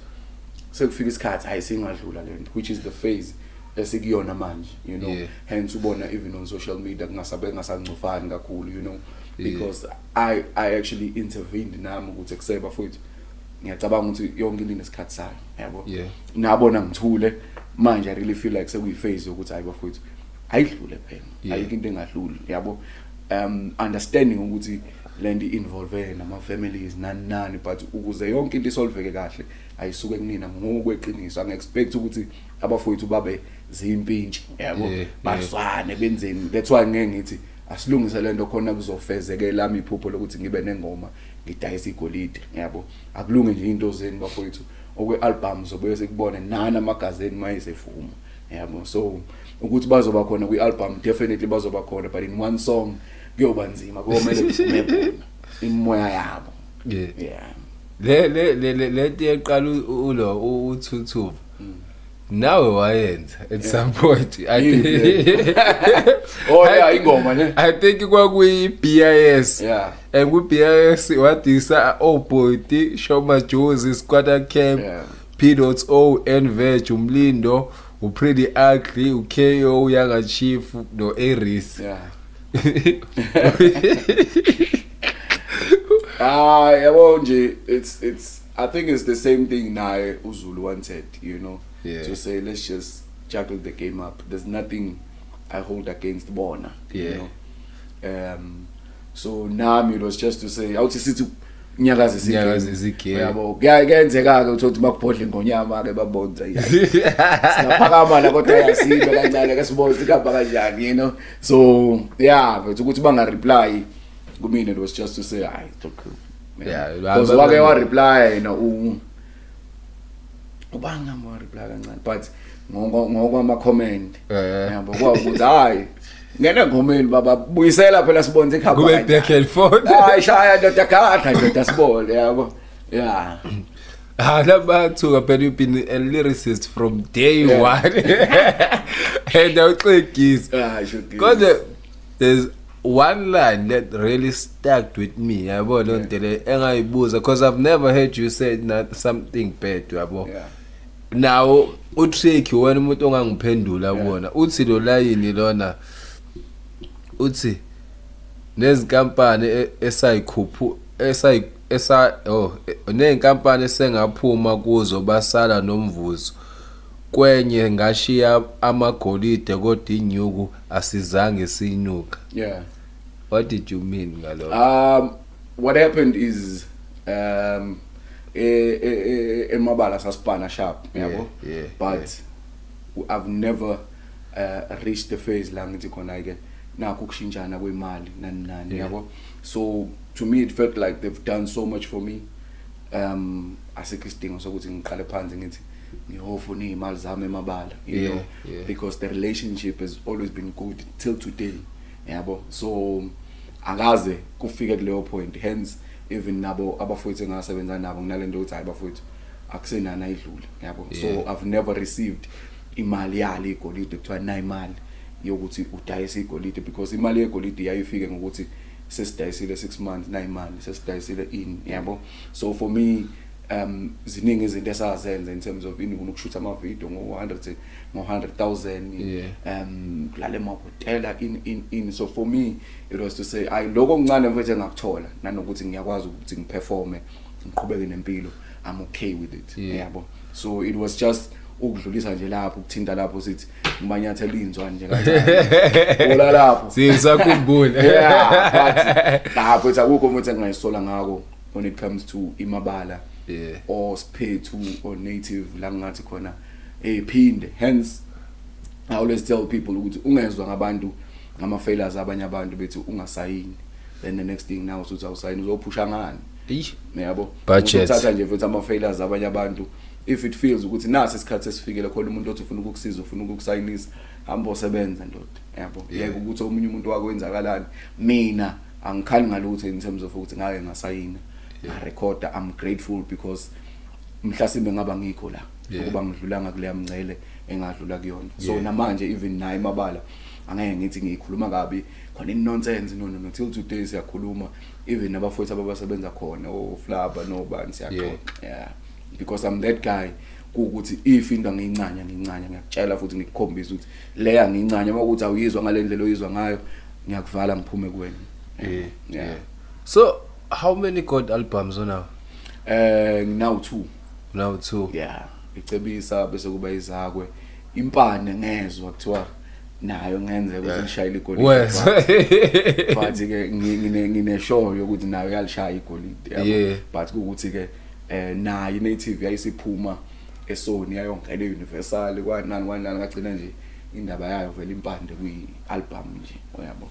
sekufika isikhathi hayi singadlula lento, which is the phase esikuyona manje, you know. Hence ubona even on social media kungasancufani kakhulu, you know, because I actually intervened nami ukuthi kuseba futhi ngiyacabanga ukuthi yonke into inesikhathi sayo yabo. Nabona ngithule manje I really feel like sekuyiphase ukuthi hayi bafowethu ayidlule phela, ayikho into engadluli yabo. Understanding ukuthi lento involve nama families nani, but ukuze yonke into isolveke kahle ayisuke kunina ngokweqiniso. Ang expect ukuthi abafowethu babe zimpintshi yabo, baswane benzeni. That's why ngeke ngithi asilungise lento khona kuzofezekela lami iphupho lokuthi ngibe nengoma ngidayisa igolide yabo. Akulunge nje into zeni bafowethu okwe album zobuye sikubone nana magazine mayisefuma yabo. So ukuthi bazoba khona kwi album definitely bazoba khona, but in one song kuyoba nzima komele kuphume bona imoya yabo. Yeah. Le yeqala ulo u22 nawe wayenza at some point I think oh yeah ingoma ne I think kwakuyi BIS yeah and ku BIS wadisa Oboti Shoma Jozi Squatter Camp P.O Nveg Umlindo uPretty Ugly uKO Yanga Chief no Aries yeah yabo nje it's I think it's the same thing naye uZulu wanted, you know, to say let's just juggle the game up. There's nothing I hold against Bona, you know. So nami it was just to say awuthi sithi nyakazi izike yabo kuyenzeka ke uthi bakubhodle ngonyama ke babonza siyaphakama la kodwa yasibe kancane ke sibona ikamba kanjani, you know. So yeah but ukuthi banga reply kumina it was just to say hayi okay. Because wake wa reply na ubanga mo reply kancane but ngokwama comment yabo kwakuthi hayi ngena ngomeni baba buyisela phela sibonze ikhaba kube back and forth hayi shaya ndoda khakha ndoda sibole yabo yeah labathu phela you've been a lyricist from day one and awuxegisa because there's one line that really stuck with me yabo lonto le engayibuza because I've never heard you say something bad yabo now utricky wena umuntu ongangiphendula kubona uthi lo line lona uthi nezinkampani esayikhuphu nenkampani esengaphuma kuzo basala nomvuzo kwenye ngashiya amagolide kodwa inyuku asizange sinuka. What did you mean ngalokho? What happened is emabala saspana sharp yabo but I've never reached the phase la ngithi khona ke nakho kushintshana kwemali nani yabo. So to me it felt like they've done so much for me. Asikho isidingo sokuthi ngiqale phansi ngithi ngihofuna imali zami emabala, you know, because the relationship has always been good till today yabo. So angaze kufike kuleyo point, hence even nabo abafowethu engasebenza nabo nginalento ukuthi hayi bafowethu akusenana idlule yabo. So I've never received imali yali igolide kuthiwa na imali yokuthi udayise igolide, because imali yegolide yayifike ngokuthi sesidayisile 6 months na imali sesidayisile in yabo. So for me ziningi izinto esazenza in terms of ini ukushutha ama video ngo100,000 kulale mahotela in so for me it was to say I lokho ngcane mfethu ngakuthola nanokuthi ngiyakwazi ukuthi ngiperforme ngiqhubeke nempilo, I'm okay with it yabo. So it was just ukudlulisa nje lapho ukuthinta lapho sithi ngibanyathela inzwa nje kancane ola lapho sisakhumbula but lapho akukho umuntu engayisola ngako when it comes to imabala or Siphethu or native la ngathi khona phinde. Hence I always tell people ukuthi ungezwa ngabantu ngama failures abanye abantu bethi ungasayini, then the next thing now usuthi awusayini uzophusha ngani yabo. Uthatha nje futhi ama failures abanye abantu if it feels ukuthi nasi isikhathi esifikile khona umuntu othi ufuna ukukusiza ufuna ukukusayinisa hamba osebenza ndoda yabo. Yeke ukuthi omunye umuntu wakwenzakalani, mina angikhali ngalutho in terms of ukuthi ngake ngasayina I recorder. I'm grateful because mhlasimbe ngaba ngikho la ukuba ngidlulanga kuleya mncele engadlula kuyona. So namanje even nayi mabala angeke ngithi ngikhuluma kabi khona in nonsense no till today siyakhuluma even nabafowethu abasebenza khona Flaba no bani siyakhona because I'm that guy ukuthi if into ngiyincanya ngiyakutshela futhi ngikukhombisa ukuthi leya ngiyincanya ukuthi awuyizwa ngalendlela oyizwa ngayo ngiyakuvala ngiphume kuwena. So how many gold albums are now? Now 2. Yeah. Icebisa bese kuba izakwe. Impane ngezwe kuthiwa nayo ngenze ukuthi ngishayile igolide. But ke ngine show yokuthi nayo yalishaya igolide. But ukuthi ke nayo native yayisiphuma eSony yayongena eUniversal kwanani ngagcina nje indaba yayo vele impande kwi album nje uyabo.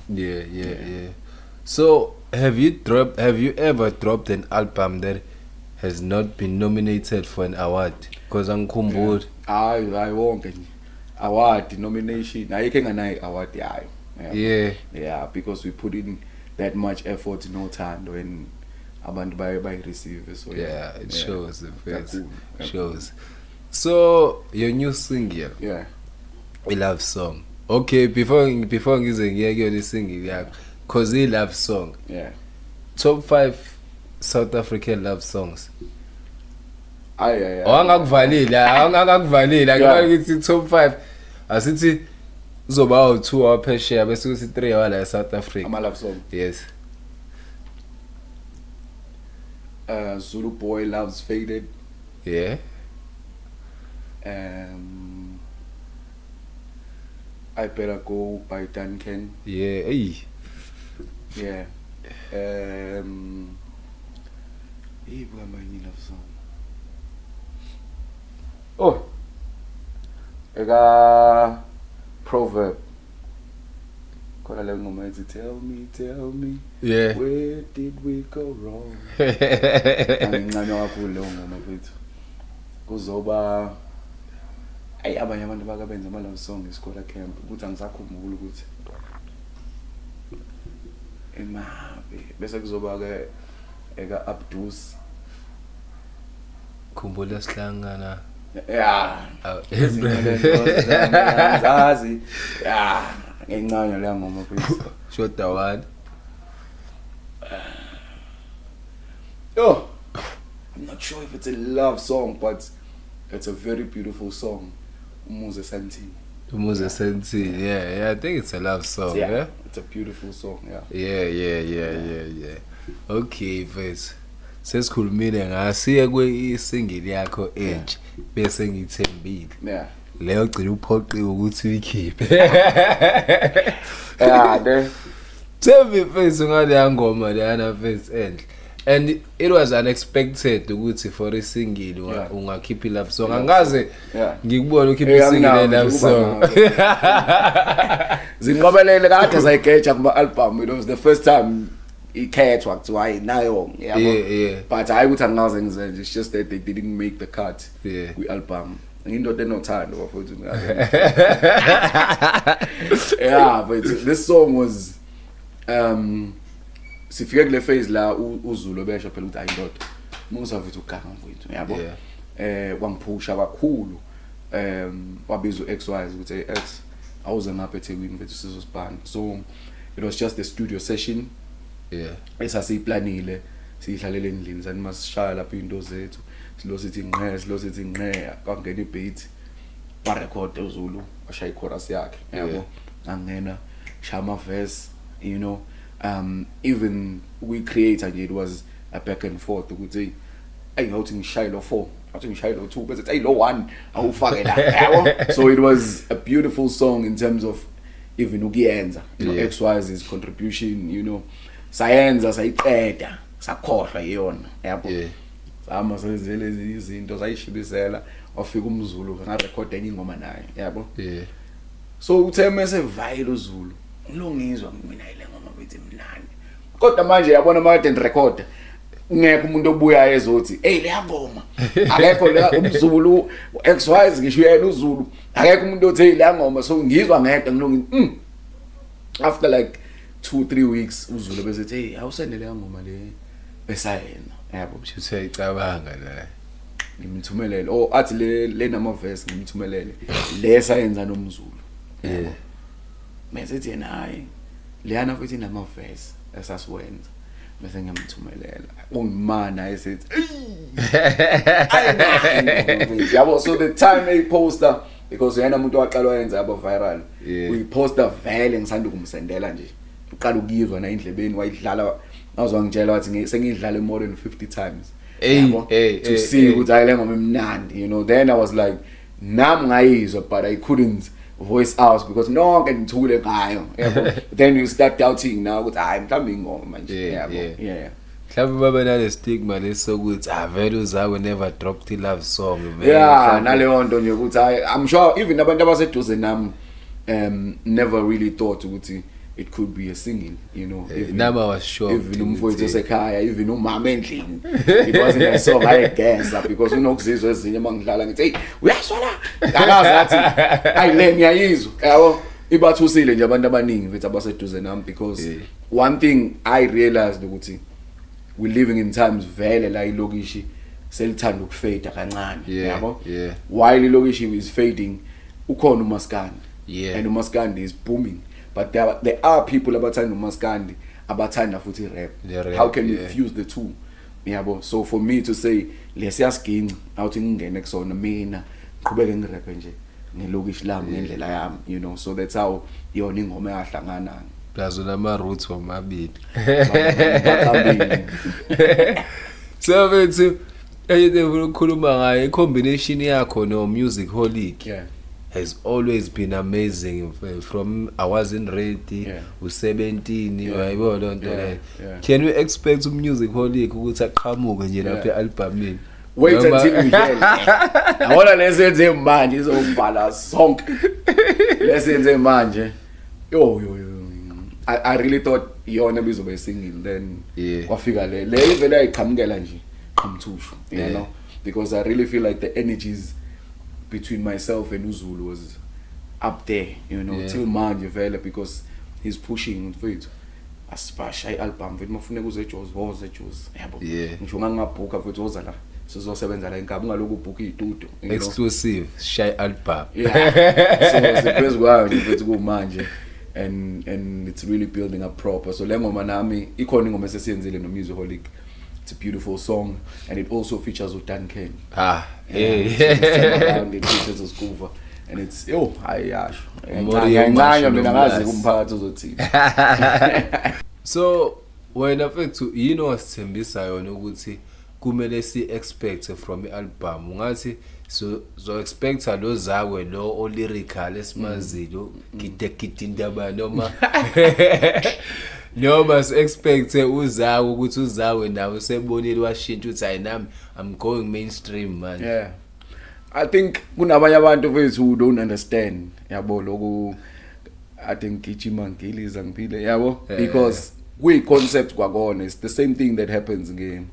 So have you ever dropped an album that has not been nominated for an award? Because angikhumbula I wonke nje award nomination ayike nganayi award yayo. Yeah, because we put in that much effort nothando and abantu bayi receive so yeah, it shows the face. Kakhulu. Shows. So your new single, Yeah. a love song. Okay, before ngize ngiye kuyona isingili yakho, cause I love song. Yeah. Top 5 South African love songs. Yeah. Awangakuvalile, akubani ngithi top 5. Asithi uzoba u2 waphesheya bese kuthi 3 wala eSouth Africa. Ama love song. Yes. Zulu Boy Loves Faded. Yeah. I Better Go by Duncan. Yeah. Hey. Yeah. What am I love song? Oh. I got Proverb. Khona le ngoma ethi tell me Yeah. where did we go wrong? Angincane kakhulu leyo ngoma mfethu. Kuzoba abanye abantu bakabenza ama love song isikole camp ukuthi angisakhumbula ukuthi emabe bese kuzoba ke eka Abdus Khumbula sihlangana. yeah zazi yeah ngincane leyo ngoma mfethu. Shoda one. Oh, I'm not sure if it's a love song, but it's a very beautiful song. Umuze Santini. Umuze Santini. Yeah, I think it's a love song, yeah? It's a beautiful song, yeah. Yeah. Okay, mfethu. Sesikhulumile ngasiye kweisingili yakho entsha bese ngithembile. Yeah. Leyo gcina uphoqiwe ukuthi uyikhiphe. Yeah, Tell me mfethu ngale ngoma leyana mfethu enhle. And it was unexpected ukuthi for isingili ungakhipha love song. Angaze ngikubona ukhipha isingili love song. Zinqobelele kade zayigeja kuma album. It was the first time ikhethwa kuthiwa nayo yabo. Yeah. But hayi ukuthi angaze ngizenze, it's just that they didn't make the cut Yeah. album. Into enothando bafowethu. Yeah, but this song was sifike kule phase la uZulu besho phela ukuthi ayindoda musavithi uganga mfowethu yabo wangiphusha kakhulu wabiza uXY ukuthi X awuze ngapha eThekwini mfethu sizosibhanga. So it was just a studio session esasiyiplanile sihlalele endlini sani masishaya lapha into zethu silo sithi ngqe kwangena ibeat ba record uZulu washaya ichorus yakhe yabo angena shama verse, you know. Even we create and it was a back and forth ukuthi hey ngawuthi ngishaye lo 4 ngawuthi ngishaye lo 2 bese hey lo 1 awufake la yabo. So it was a beautiful song in terms of even ukuyenza, you know, XYZ's contribution, you know, sayenza sayiqeda sakhohlwa yona yabo. Sama sezele izinto sayishibisela wafika umZulu nga record enye ingoma naye yabo. So uthe mase vile uZulu ngilongizwa mina ile ngoma bethi mnandi kodwa manje yabona manje record ngeke umuntu obuya ezothi hey le ngoma akekho la umZulu XYZ ngisho yena uZulu akekho umuntu othi le ngoma so ngizwa ngeke ngilongi after like 2-3 weeks uZulu besethi hey awusende le ngoma le besayena yabo Shithe ayicabanga la ngimthumelele athi le nama verse ngimthumelele lesa yenza nomZulu mase yena hayi leyana futhi nama verse esasiwenza bese ngiyamthumelela ungimana esethi yabo. So the time a poster because yena umuntu waqala wayenza yabo viral we poster vele ngisanda kumsendela nje uqala ukuyizwa na indlebeni wayidlala awuzwa ngitshela wathi sengidlala more than 50 times to see ukuthi ayile ngoma emnandi, you know. Then I was like nami ngayizwa but I couldn't voice out because no can ngithule ngayo yabo. Then you start doubting now ukuthi hayi mhlawumbe ingoma manje yabo. Mhlawumbe baba nale stigma lesokuthi vele uzawe never dropped the love song naleyo nto nje ukuthi I'm sure even abantu abaseduze nami never really thought ukuthi it could be a singing, you know. Nama was sure even umfowethu esekhaya even umama endlini it wasn't a song I guess because unokuzizwa ezinye mangidlala ngithi hey uyaswala akazathi ayile ngiyayizwa yabo ibathusile nje abantu abaningi mfethu abaseduze nami because one thing I realized ukuthi we living in times vele la ilokishi selithanda ukufade kancane yabo while ilokishi is fading ukhona uMaskandi and uMaskandi is booming but there are people abathanda uMaskandi abathanda futhi rap how can we fuse the two yabo so for me to say lesiyasiginci awuthi ngingene kusona mina qhubeke ngirap nje ngelokishi lami ngendlela yami you know so that's how yona ingoma yahlangana plus unama roots wamabili so bethu ayethe ukukhuluma ngayo combination yakho no Musicaholic has always been amazing from I wasn't ready u17 wayibona lonto le can we expect Musicaholic ukuthi aqhamuke nje lapha ealbumini wait until we hear awona lesenze manje izobhala zonke lesenze manje yo I really thought yona bizobe singing then kwafika le vele ayiqhamukela nje qhamthushu you know because I really feel like the energies between myself and Uzulu was up there you know till manje vele because he's pushing mfethu asifasha ialbum mfethu mafune kuze Jozi yabo ngisho ngangabhuka mfethu oza la sizosebenza la inkabi ngaloku book istudio exclusive shy album so surprise kwayo mfethu kumanje and it's really building up proper so lengoma nami ikhona ingoma esesiyenzile no Musicaholic it's a beautiful song and it also features uDan Ken and it features uSkuva and it's ayasho ngiyanganya mina ngazi kumphakathi uzothini so wena mfethu yini wasithembisa yona ukuthi kumele si expect from i-album ungathi so expect lo zakwe lo o lyrical esimazilo gidindaba noma si expect uzawe ukuthi uzawe nawe sebonile washintsha uthi ayinami I'm going mainstream man I think kunabanye abantu bethu who don't understand yabo lokho I think gijima ngiliza ngiphile yabo because we concept kwakona it's the same thing that happens ngo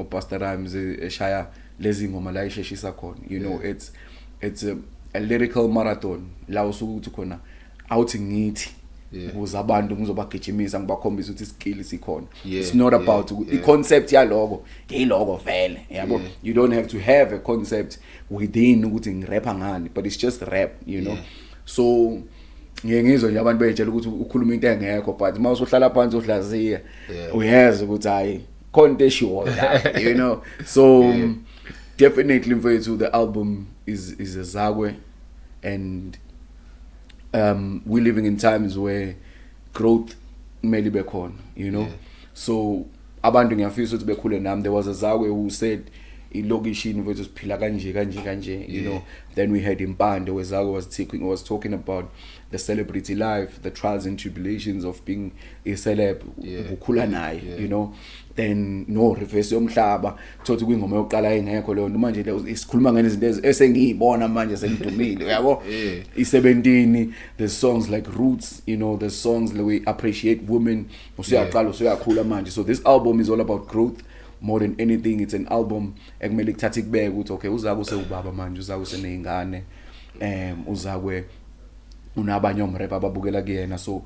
Pastor Rhymes eshaya lezi ngoma la isheshisa khona you know it's a lyrical marathon la usukuthi khona awuthi ngithi ukuze abantu ngizobagijimisa ngibakhombisa ukuthi skill sikhona it's not about the concept yaloko ngiloko vele yabo you don't have to have a concept within ukuthi ngirapha ngani but it's just rap you know so ngiyengizwe nje abantu bejela ukuthi ukhuluma into engekho but mawuso hlala phansi uhlaziya uyazi ukuthi hayi contextual you know so definitely mfethu the album is a zakwe and we're living in times where growth kumele bekhona you know so abantu ngiyafisa ukuthi bekhule nami there was a zakwe who said ilokishini mfethu siphila kanje you know then we had Impande where Zakwe was talking about the celebrity life the trials and tribulations of being a celeb ukukhula naye you know then no reverse yomhlaba thothi kwingoma yokuqala engekho leyo manje isikhuluma ngene izinto esengiyibona manje sengidumile yabo i17 there's songs like Roots you know there's songs that we appreciate women usiyaqala usiyakhula manje so this album is all about growth more than anything it's an album ekumele ukuthatha kubeke ukuthi okay uzakwe usewubaba manje uzakwe useneyingane uzakwe unabanye omrap ababukela kuyena so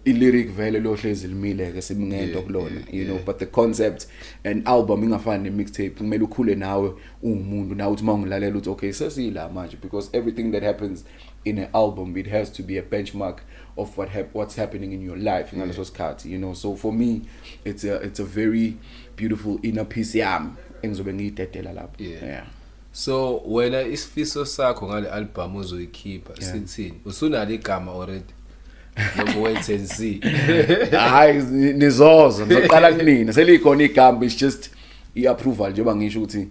i-lyric vele lo hlezi limile ke simngento kulona you know but the concept an album ingafani ne-mixtape kumele ukhule nawe umuntu nawe uthi mangilalela uthi okay sesila manje because everything that happens in an album it has to be a benchmark of what's happening in your life ngaleso sikhathi you know so for me it's a very beautiful inner peace yami engizobe ngiyidedela lapho so wena isifiso sakho ngale album uzoyikhipha sithini usunalo igama already noma wait and see hayi nizoza ngizoqala kunina selikhona igama it's just i-approval njengoba ngisho ukuthi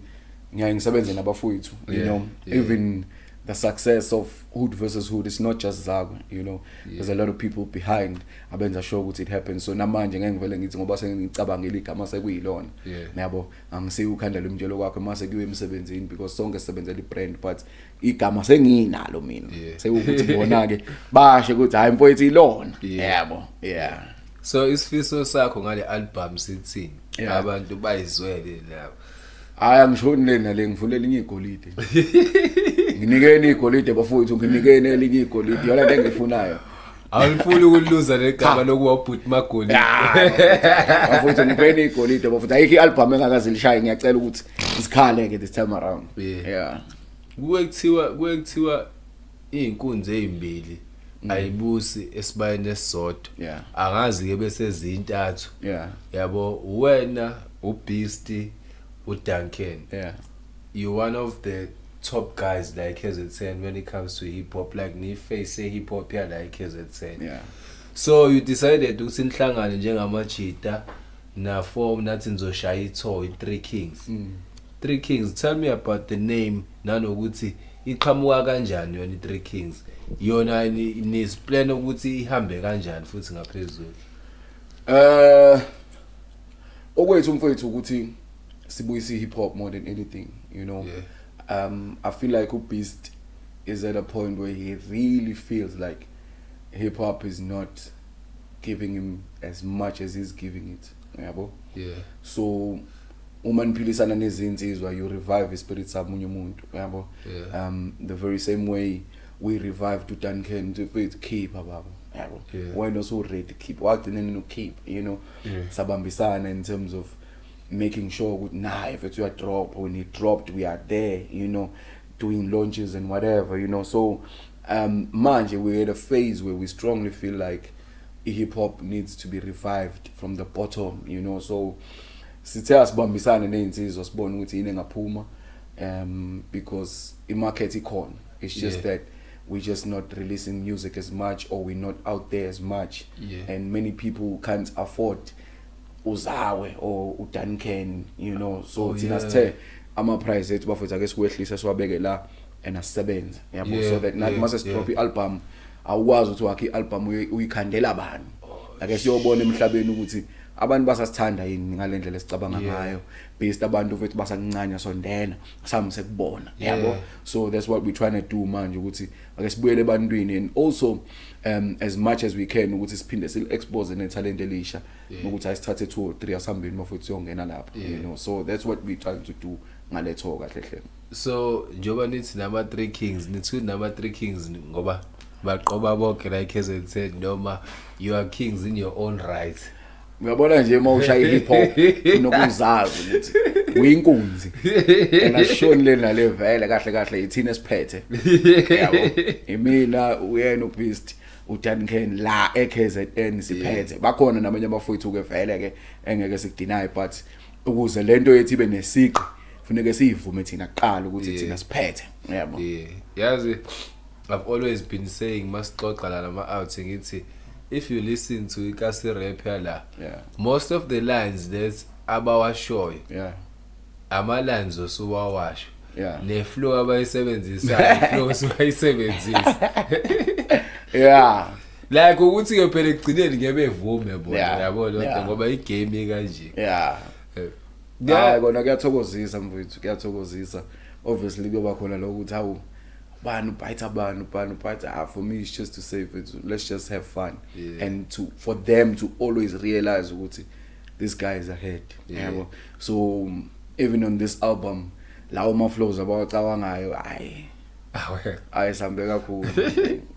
ngiyaye ngisebenze nabafowethu you know even the success of Hood versus Hood is not just Zakwe you know there's a lot of people behind abenza sure ukuthi it happens so namanje ngeke ngivele ngithi ngoba sengicabangela igama sekuyilona yabo angisiyi ukhandela umtshelo kwakho mase kuwe emsebenzini because sonke sisebenzela ibrand but igama senginalo mina sekuthi bona ke bashe ukuthi hayi mfowethu ilona yabo so isifiso sakho ngale album sithini abantu bayizwele lapho hayi angishoni lena le ngivulela inye igolide nginikeni igolide bafowethu nginikeni elinye igolide yona le ngifunayo awufuni ukuluza legama lokuwa ubhuti magoli bafowethu ngipeni igolide bafowethu ayikho ialbum engakaze lishaye ngiyacela ukuthi isikhale ke this time around yeah kuthiwa inkunzi ezimbili ayibusi esibayeni esisodwa angazi ke bese zintathu yabo wena uBeast uDuncan you one of the top guys like KZN when it comes to hip hop like ni face hip hop ya like KZN so you decided ukuthi nihlangane njengamajita na form nathi nizoshaya itho i3 Kings 3 Kings tell me about the name nanokuthi iqhamuka kanjani yona i3 Kings yona ni plan ukuthi ihambe kanjani futhi ngaphezulu okwethu mfowethu ukuthi sibuyise hip hop more than anything you know I feel like uBeast is at a point where he really feels like hip hop is not giving him as much as he's giving it yabo so uma niphilisana nezinsizwa you revive spirit samunye umuntu yabo the very same way we revived uDuncan to keep ababa yabo why not so ready keep what no keep you know sabambisana in terms of making sure with if it's your drop when it dropped we are there you know doing launches and whatever you know so manje we're at a phase where we strongly feel like hip hop needs to be revived from the bottom you know so sithe asibambisane nezinsizwa sibone ukuthi yini engaphuma because the market ikhona it's just that we're just not releasing music as much or we're not out there as much and many people can't afford uzawe or uDuncan you know so thina sithe ama price ethu bafethu ake sikwehlisa siwabeke la and asebenze yabo so that nathi mase drop i-album awukwazi ukuthi wakhe i-album uyikhandela abantu ake siyobona emhlabeni ukuthi abantu basasithanda yini ngalendlela esicabanga ngayo based abantu futhi basancanya sondela sami sekubona yabo so that's what we trying to do manje ukuthi ake sibuyele ebantwini and also as much as we can ukuthi siphinde sil-expose ne-talent elisha ukuthi ayisithathe 2 or 3 asambeni mafuthi yongena lapha you know so that's what we trying to do ngaletho kahle hle so njoba nithi nama 3 Kings nithi nama 3 Kings ngoba baqoba bonke like KZN noma you are kings in your own right uyabona nje mawushaya hip hop unokuzazi ukuthi uyinkunzi enashoni lena le vele kahle ithina siphethe yabo imina uyena uBeast uDuncan la eKZN siphethe bakhona nabanye abafowethu ke vele ke engeke sikudeny but ukuze lento yethu ibe nesiqi kufanele siyivume thina kuqala ukuthi thina siphethe yabo yazi I've always been saying masixoxa la nama outing ngithi if you listen to ikasi rap yala most of the lines that abawashoyo ama lines osuwawasho ne flow abayisebenzisa flow osuwayisebenzisa like ukuthi ke phela egcineni ngebe vume bona yabo lonto ngoba igame kanje kona kuyathokozisa mfowethu kuyathokozisa obviously kuba khona lokuthi hawu banu bite for me it's just to say let's just have fun and for them to always realize ukuthi this guy is ahead yabo so even on this album lawo ma flows abawacabangayo ayisambe kakhulu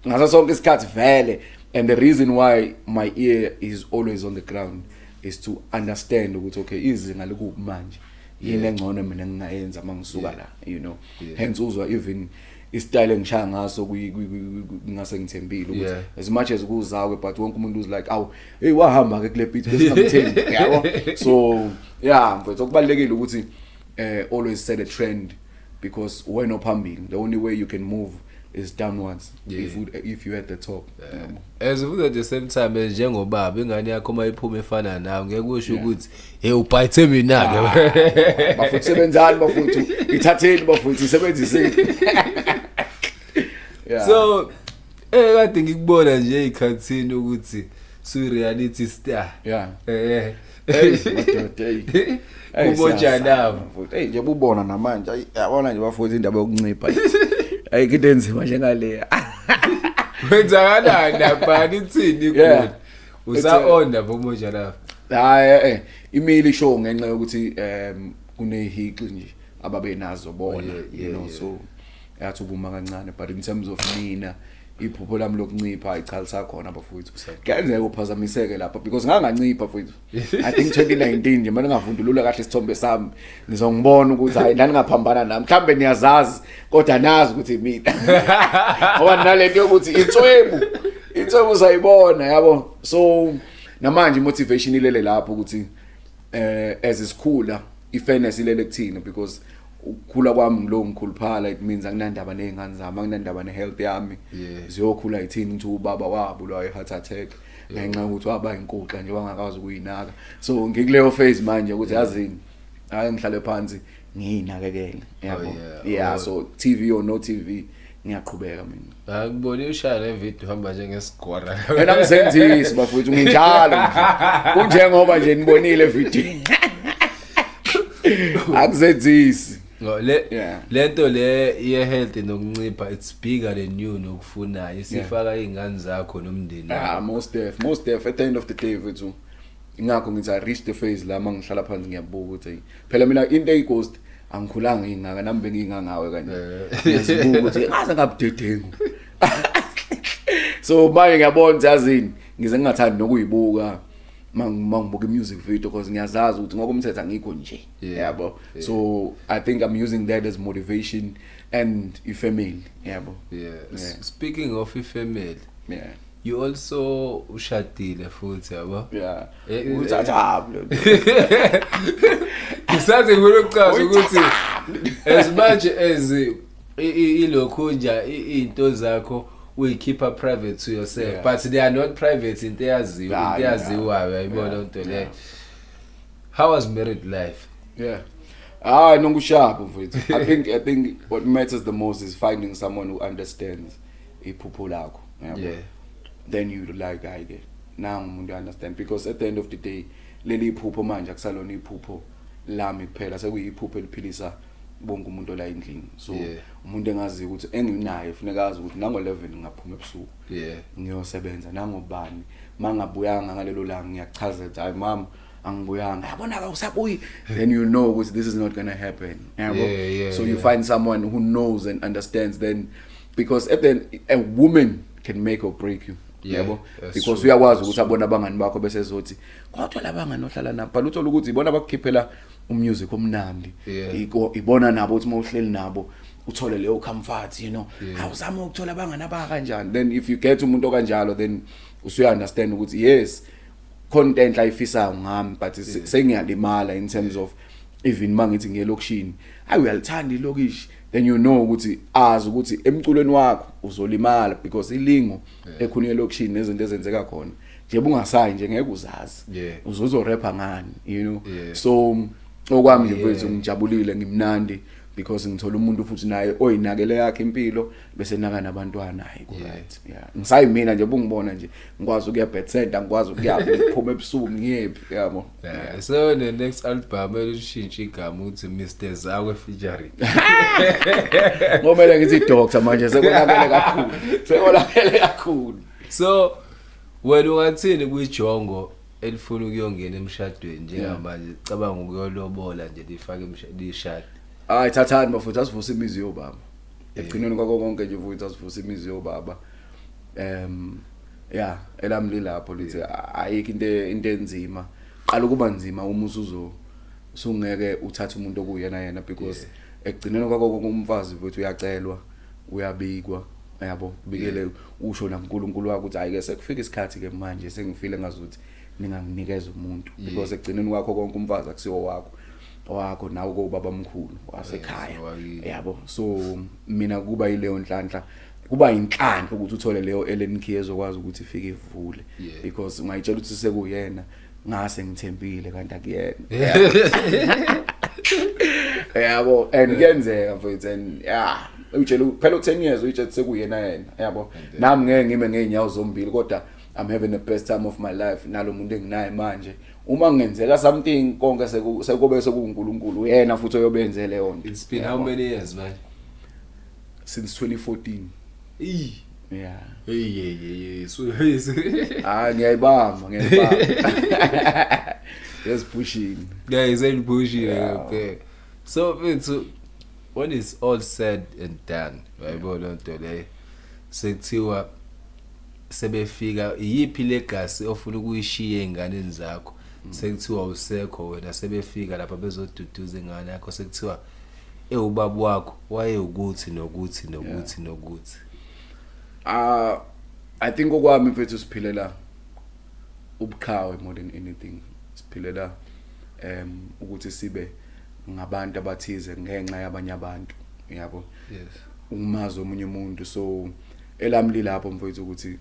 ngaso sonke isikhathi vele and the reason why my ear is always on the ground is to understand ukuthi okay izinga lokubi manje yini engcono mina ngingayenza mangisuka la you know hence uzwa even istyle engishaya ngaso ngase ngithembile ukuthi as much as kuzawe but wonke umuntu is like aw hey wahamba ke kule beat bese ngamthembi yabo so but okubalekile ukuthi always set a trend because when ophambili the only way you can move is downwards if you at the top as if at the same time njengobaba ingane yakho mayiphuma efana nawe ngeke kusho ukuthi hey ubhayithe mina ke bafuthi sebenzani bafuthi ithatheni bafuthi sebenziseni so kade ngikubona nje ikhathini ukuthi su reality star ubonjana futhi nje ubona namanje yabona nje bafuthi indaba yokuncipha ayikho enzima njengale wenzakalani lapha ithini good usa-on ubonjana imili show ngenxa yokuthi kunehixi nje ababe nazo bona you know so yathi ukuma kancane, but in terms of mina iphupho lami lokuncipha cha lisakhona bafowethu. Kuyenzeka uphazamiseke lapha because ngangancipha bafowethu. I think 2019 nje manje ngavundulula kahle isithombe sami ngizongibona ukuthi hayi lani ngaphambana nami mhlambe niyazazi kodwa nazi ukuthi mina. Ngoba nalento yokuthi itswebu sayibona yabo. So namanje motivation ilele lapho ukuthi as isikhula ifairness ilele kuthina because ukukhula kwami ngilo ngikhuluphala it means anginandaba nezingane zami anginandaba nehealth yami ziyokhula ithini ukuthi ubaba wabulwa heart attack ngenxa ukuthi waba inkohla nje wangakazi ukuyinaka. So ngikuleyo phase manje ukuthi yazini hayi ngihlale phansi ngiyinakekele yabo. So TV or no TV ngiyaqhubeka mina. Ngibone ushaya le video hamba njengesigora. Wena ngizenzisi bafowethu nginjalo nje. Kunjengoba nje nibonile video. Akuzenzisi. Lento le ye health nokuncipha it's bigger than you nokufunayo isifaka izingane zakho nomndeni. Most def at the end of the day wethu ingakho ngithi I reach the phase la mangihlala phansi ngiyabuka ukuthi phela mina into eyighost angikhulanga ingaka nami bengingangawe kanje ngiyazibuka ukuthi aza ngabudedengu. So manje ngiyabona yazini ngize ngingathandi nokuyibuka mangibuka music video because ngiyazazi ukuthi ngokumthetha angikho nje yabo. So I think I'm using that as motivation and ifamily yabo. Speaking of ifamily, you also ushadile futhi yabo. Uthathabule. Ngisaze ngikuchaza ukuthi as much as ilokho nje into zakho we keep her private to yourself, but they are not private into yaziwa uyayibona into le. How was married life? Nongusharp mfethu. I think what matters the most is finding someone who understands iphupho lakho yabo. Then you like I get now umuntu understand because at the end of the day leli iphupho manje akusalona iphupho lami kuphela sekuyiphupho eliphilisa bonke umuntu la endlini. So umuntu engazi ukuthi enginayo ufuneka azi ukuthi nango 11 ngaphuma ebusuku ngiyosebenza nangobani mangabuyanga ngalelo langa ngiyachaza ukuthi hayi mama angibuyanga yabona ka usabuyi then you know ukuthi this is not going to happen so you find someone who knows and understands then because at the end a woman can make or break you yabo because uyakwazi ukuthi abona abangani bakho bese ezothi kodwa labangani ohlala nabo but uthola ukuthi ibona bakukhiphela umusic omnandi ibona nabo uthi mawuhleli nabo uthole leyo comfort you know awuzama ukuthola abangani abakanjani. Then if you get umuntu okanjalo then usuya understand ukuthi yes content la ifisa ngami but sengiyalimala in terms of even mangithi ngiyelokishini I uyalithanda ilokishi then you know ukuthi azi ukuthi emculweni wakho uzolimala because ilingo ekhuni elokishini nezinto ezenzeka khona nje bungasayi nje ngeke uzazi uzozo rapper ngani you know. So okwami nje mfethu ngijabulile ngimnandi because ngithola umuntu futhi naye oyinakele yakhe impilo bese naka nabantwana hayi ku right ngisayimina nje bungibona nje ngikwazi ukuya bet center ngikwazi ukuya ukuphuma ebusuku ngiyephi yabo. So the next album elishintsha igama uthi Mr Zakwe featuring ngomela ngithi doctor manje sekonakele kakhulu. So wena ungathini kuyijongo elifuna ukuyongena emshadweni njengamanje cabanga ukuyolobola nje lifake lishadi? Thathani bafuthu asivusa imizi yobaba egcinweni kwako konke nje mfuthu asivusa imizi yobaba. Elami lapho lithi ayikho into enzima qala kuba nzima uma usungeke uthatha umuntu okuyena yena because egcinweni kwako konke umfazi mfuthu uyacelwa uyabikwa yabo bikele usho naNkulunkulu wakho ukuthi ayike sekufika isikhathi ke manje sengifile ngazuthi ninganginikeza umuntu because egcinweni kwakho konke umfazi akusiwo wakho nawo kobaba omkhulu wasekhaya yabo. So mina kuba yileyo nhlanhla kuba inhlanhla ukuthi uthole leyo LNK ezokwazi ukuthi ifike ivule because ungayitshela ukuthi sekuyena ngase ngithembile kanti akuyena yabo and kuyenzeka mfethu and uyitshela phela 10 years uyitshela sekuyena yena yabo nami ngeke ngime ngeenyawo zombili kodwa I'm having the best time of my life nalo muntu enginaye manje uma ngenzeka something konke sekube sekuNkulunkulu yena futhi oyobenzele yona. It's been how many years man? Since 2014. So ngiyayibamba just pushing guys and pushing. So when it's all said and done uyayibona into le sekuthiwa sebefika iyiphi legacy ofuna ukuyishiya einganeni zakho sekuthiwa usekho wena sebefika lapha bezoduduza ingane yakho sekuthiwa ubaba wakho waye ukuthi nokuthi I think okwami mfethu siphilela ubukhawe more than anything siphilela ukuthi sibe ngabantu abathize ngenxa yabanye abantu yabo umazi omunye umuntu so elami lapho mfethu ukuthi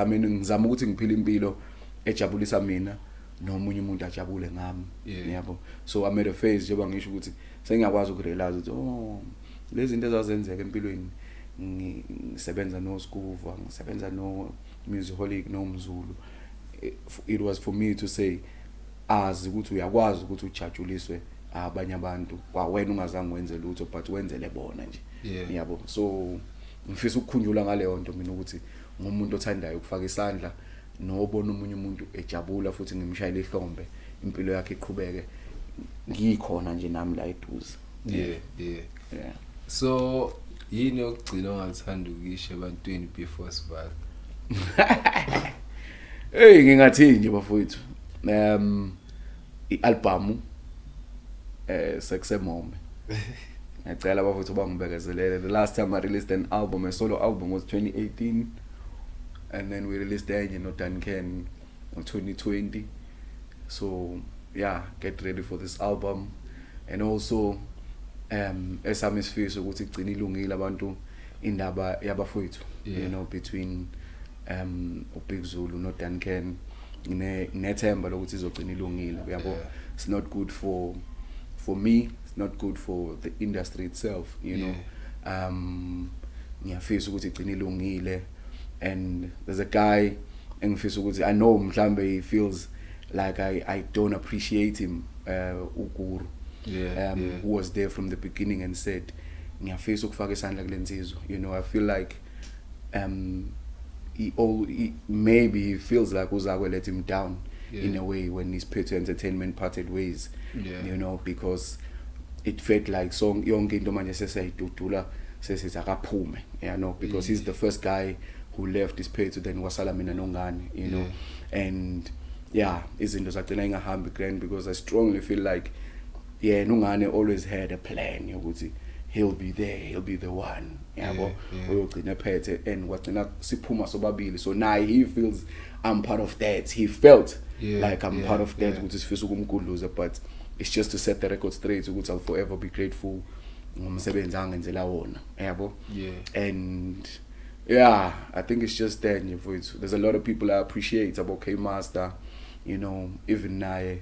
ngizama ukuthi ngiphile impilo ejabulisa mina nomunye umuntu ajabule ngami yabo so I made a phase njengoba ngisho ukuthi sengiyakwazi ukurealize ukuthi lezi zinto ezazenzeka empilweni ngisebenza no Skuva ngisebenza no Musicaholic no Mzulu it was for me to say azi ukuthi uyakwazi ukuthi ujajuliswe abanye abantu kwawena ungazange wenze lutho but wenzele bona nje yabo so ngifisa ukukhunjula ngaleyo nto mina ukuthi ngumuntu othandayo ukufaka isandla nobona umunye umuntu ejabula futhi ngimshayile ihlombe impilo yakhe iqhubeke ngikhona nje nami la eduze yeah so yini okugcina ongathanda ukisho ebantwini before sivala hey ngingathi nje bafowethu ialbum Sekusemome ngicela bafowethu bangibekezelele the last time I released an album a solo album was 2018 and then we released enye no Duncan in 2020 so yeah get ready for this album and also esami sifiso ukuthi igcina ilungile abantu indaba yabafowethu you know between uBig Zulu no Duncan nethemba lokuthi izogcina ilungile yabo it's not good for me it's not good for the industry itself you know ngiyafisa ukuthi igcina ilungile and there's a guy engifisa ukuthi I know mhlambe he feels like I don't appreciate him uGuru who was there from the beginning and said ngiyafisa ukufaka isandla kulensizwe you know I feel like he maybe he feels like uzakwe let him down in a way when he's put to entertainment parted ways you know because it felt like song yonke into manje sesayidudula sesithi akaphume you know because he's the first guy who left his pay to then wasala mina nongane you know and yeah izinto zagcina ingahambi grand because I strongly feel like nongane always had a plan ukuthi he'll be there he'll be the one yabo uyogcina phethe and wagcina siphuma sobabili so naye he feels I'm part of that he felt like I'm part of that ukuthi sifisa ukumgudluza but it's just to set the record straight ukuthi I'll forever be grateful ngomsebenzi angenzela wona yabo and yeah I think it's just that there's a lot of people I appreciate about K-Master you know even naye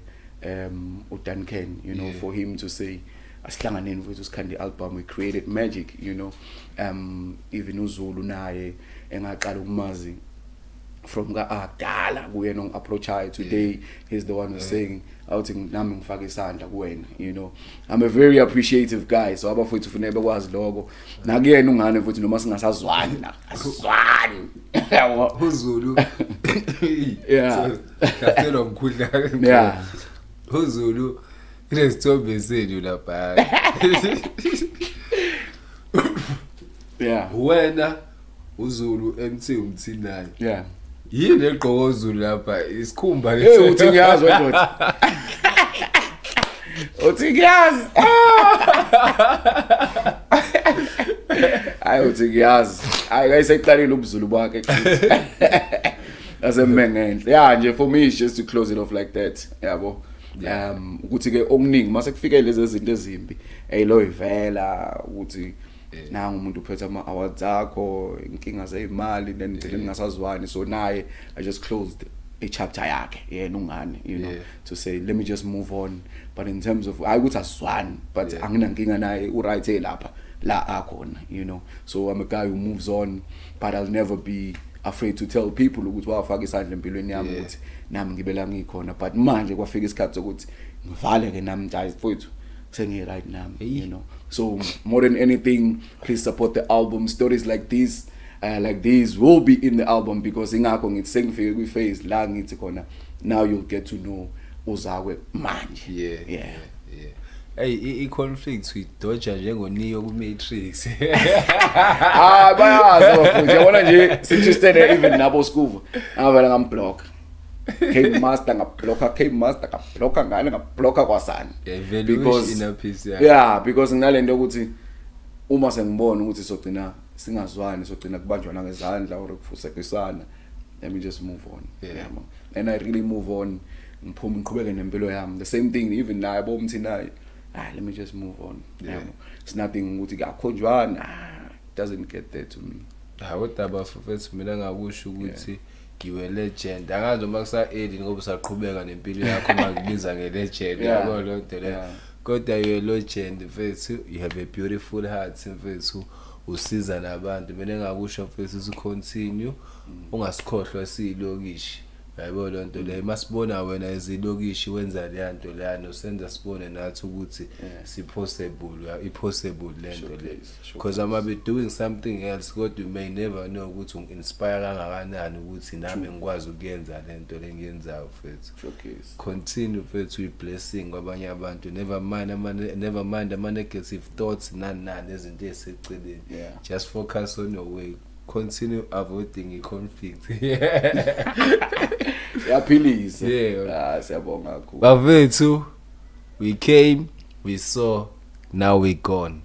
uDuncan you know for him to say asihlanganeni mfowethu sikhande album we created magic you know even uZulu naye engaqala ukumazi from akudala kuye nong approach today he's the one who's saying awuthi nami ngifaka isandla kuwena you know I'm a very appreciative guy so abafowethu kufanele bekwazi lokho nakuyena ungane mfowethu noma singasazwani la asizwani uZulu kahlelo mkhudla uZulu kunesithombe senu lapha wena uZulu MT umthinayo yini egqoko uZulu lapha isikhumba uthi ngiyazi wedwa uthi ngiyazi uthi ngiyazi ayiseqalile ubuZulu bakhe asemmengenhle nje for me it's just to close it off like that yabo ukuthi ke okuningi mase kufike lezi zinto ezimbi lo ivela ukuthi nanga umuntu uphethe ama awards akho inkinga zezimali then ningasazwani so naye I just closed a chapter yakhe yena ungane you know to say let me just move on but in terms of ukuthi asizwani but anginankinga naye uright lapha la akhona you know so I'm a guy who moves on but I'll never be afraid to tell people ukuthi wafaka isandla empilweni yami ukuthi nami ngibela ngikhona but manje kwafika isikhathi sokuthi ngivale ke nami mfowethu sengi right now you know so more than anything please support the album stories like these will be in the album because ingakho ngithi sengifike kwi phase la ngithi khona now you'll get to know uzakwe manje hey i-conflict uyidoja njengoneo ku-Matrix. Bayazi bafowethu. Yabona nje sithi even nabo skuva. Ngavela ngamblock. Game master ngablocker ngane ngablocker kwasani. Because in a piece yeah, because nginalento ukuthi uma sengibona ukuthi sogcina singazwani sogcina kubanjwana ngezandla or kufusekisana, let me just move on. Yeah. And I really move on. Ngiqhubeke nempilo yami. The same thing even naye bomthinayo. Let me just move on. Yeah. It's nothing ukuthi akakhonjwana. Doesn't get there to me. Kodwa bafethu mina ngakusho ukuthi ngiwe legend. Angazi uma kusa-edit ngoba usaqhubeka nempilo yakho mangibiza nge-legend. Yabo lo nto le. Kodwa you legend mfethu, you have a beautiful heart mfethu. Usiza nabantu. Mina ngakusho mfethu continue. Ungasikhohlwa siyilokishi. Yabo lo nto le masibona wena ezilokishi wenza le nto lana usenza sibone nathi ukuthi possible lento le, because I'm be doing something else kodwa you may never know ukuthi unginspire kangakanani ukuthi nami ngikwazi ukuyenza lento le ngiyenzayo mfethu. Showcase. Continue mfethu with blessing kwabanye abantu. Never mind ama negative thoughts nani izinto eziseceleni. Just focus on your way. Continue avoiding conflict. Yaphilisa. Yeah. Siyabonga kakhulu. Bafethu, we came, we saw, now we gone.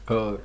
Oh.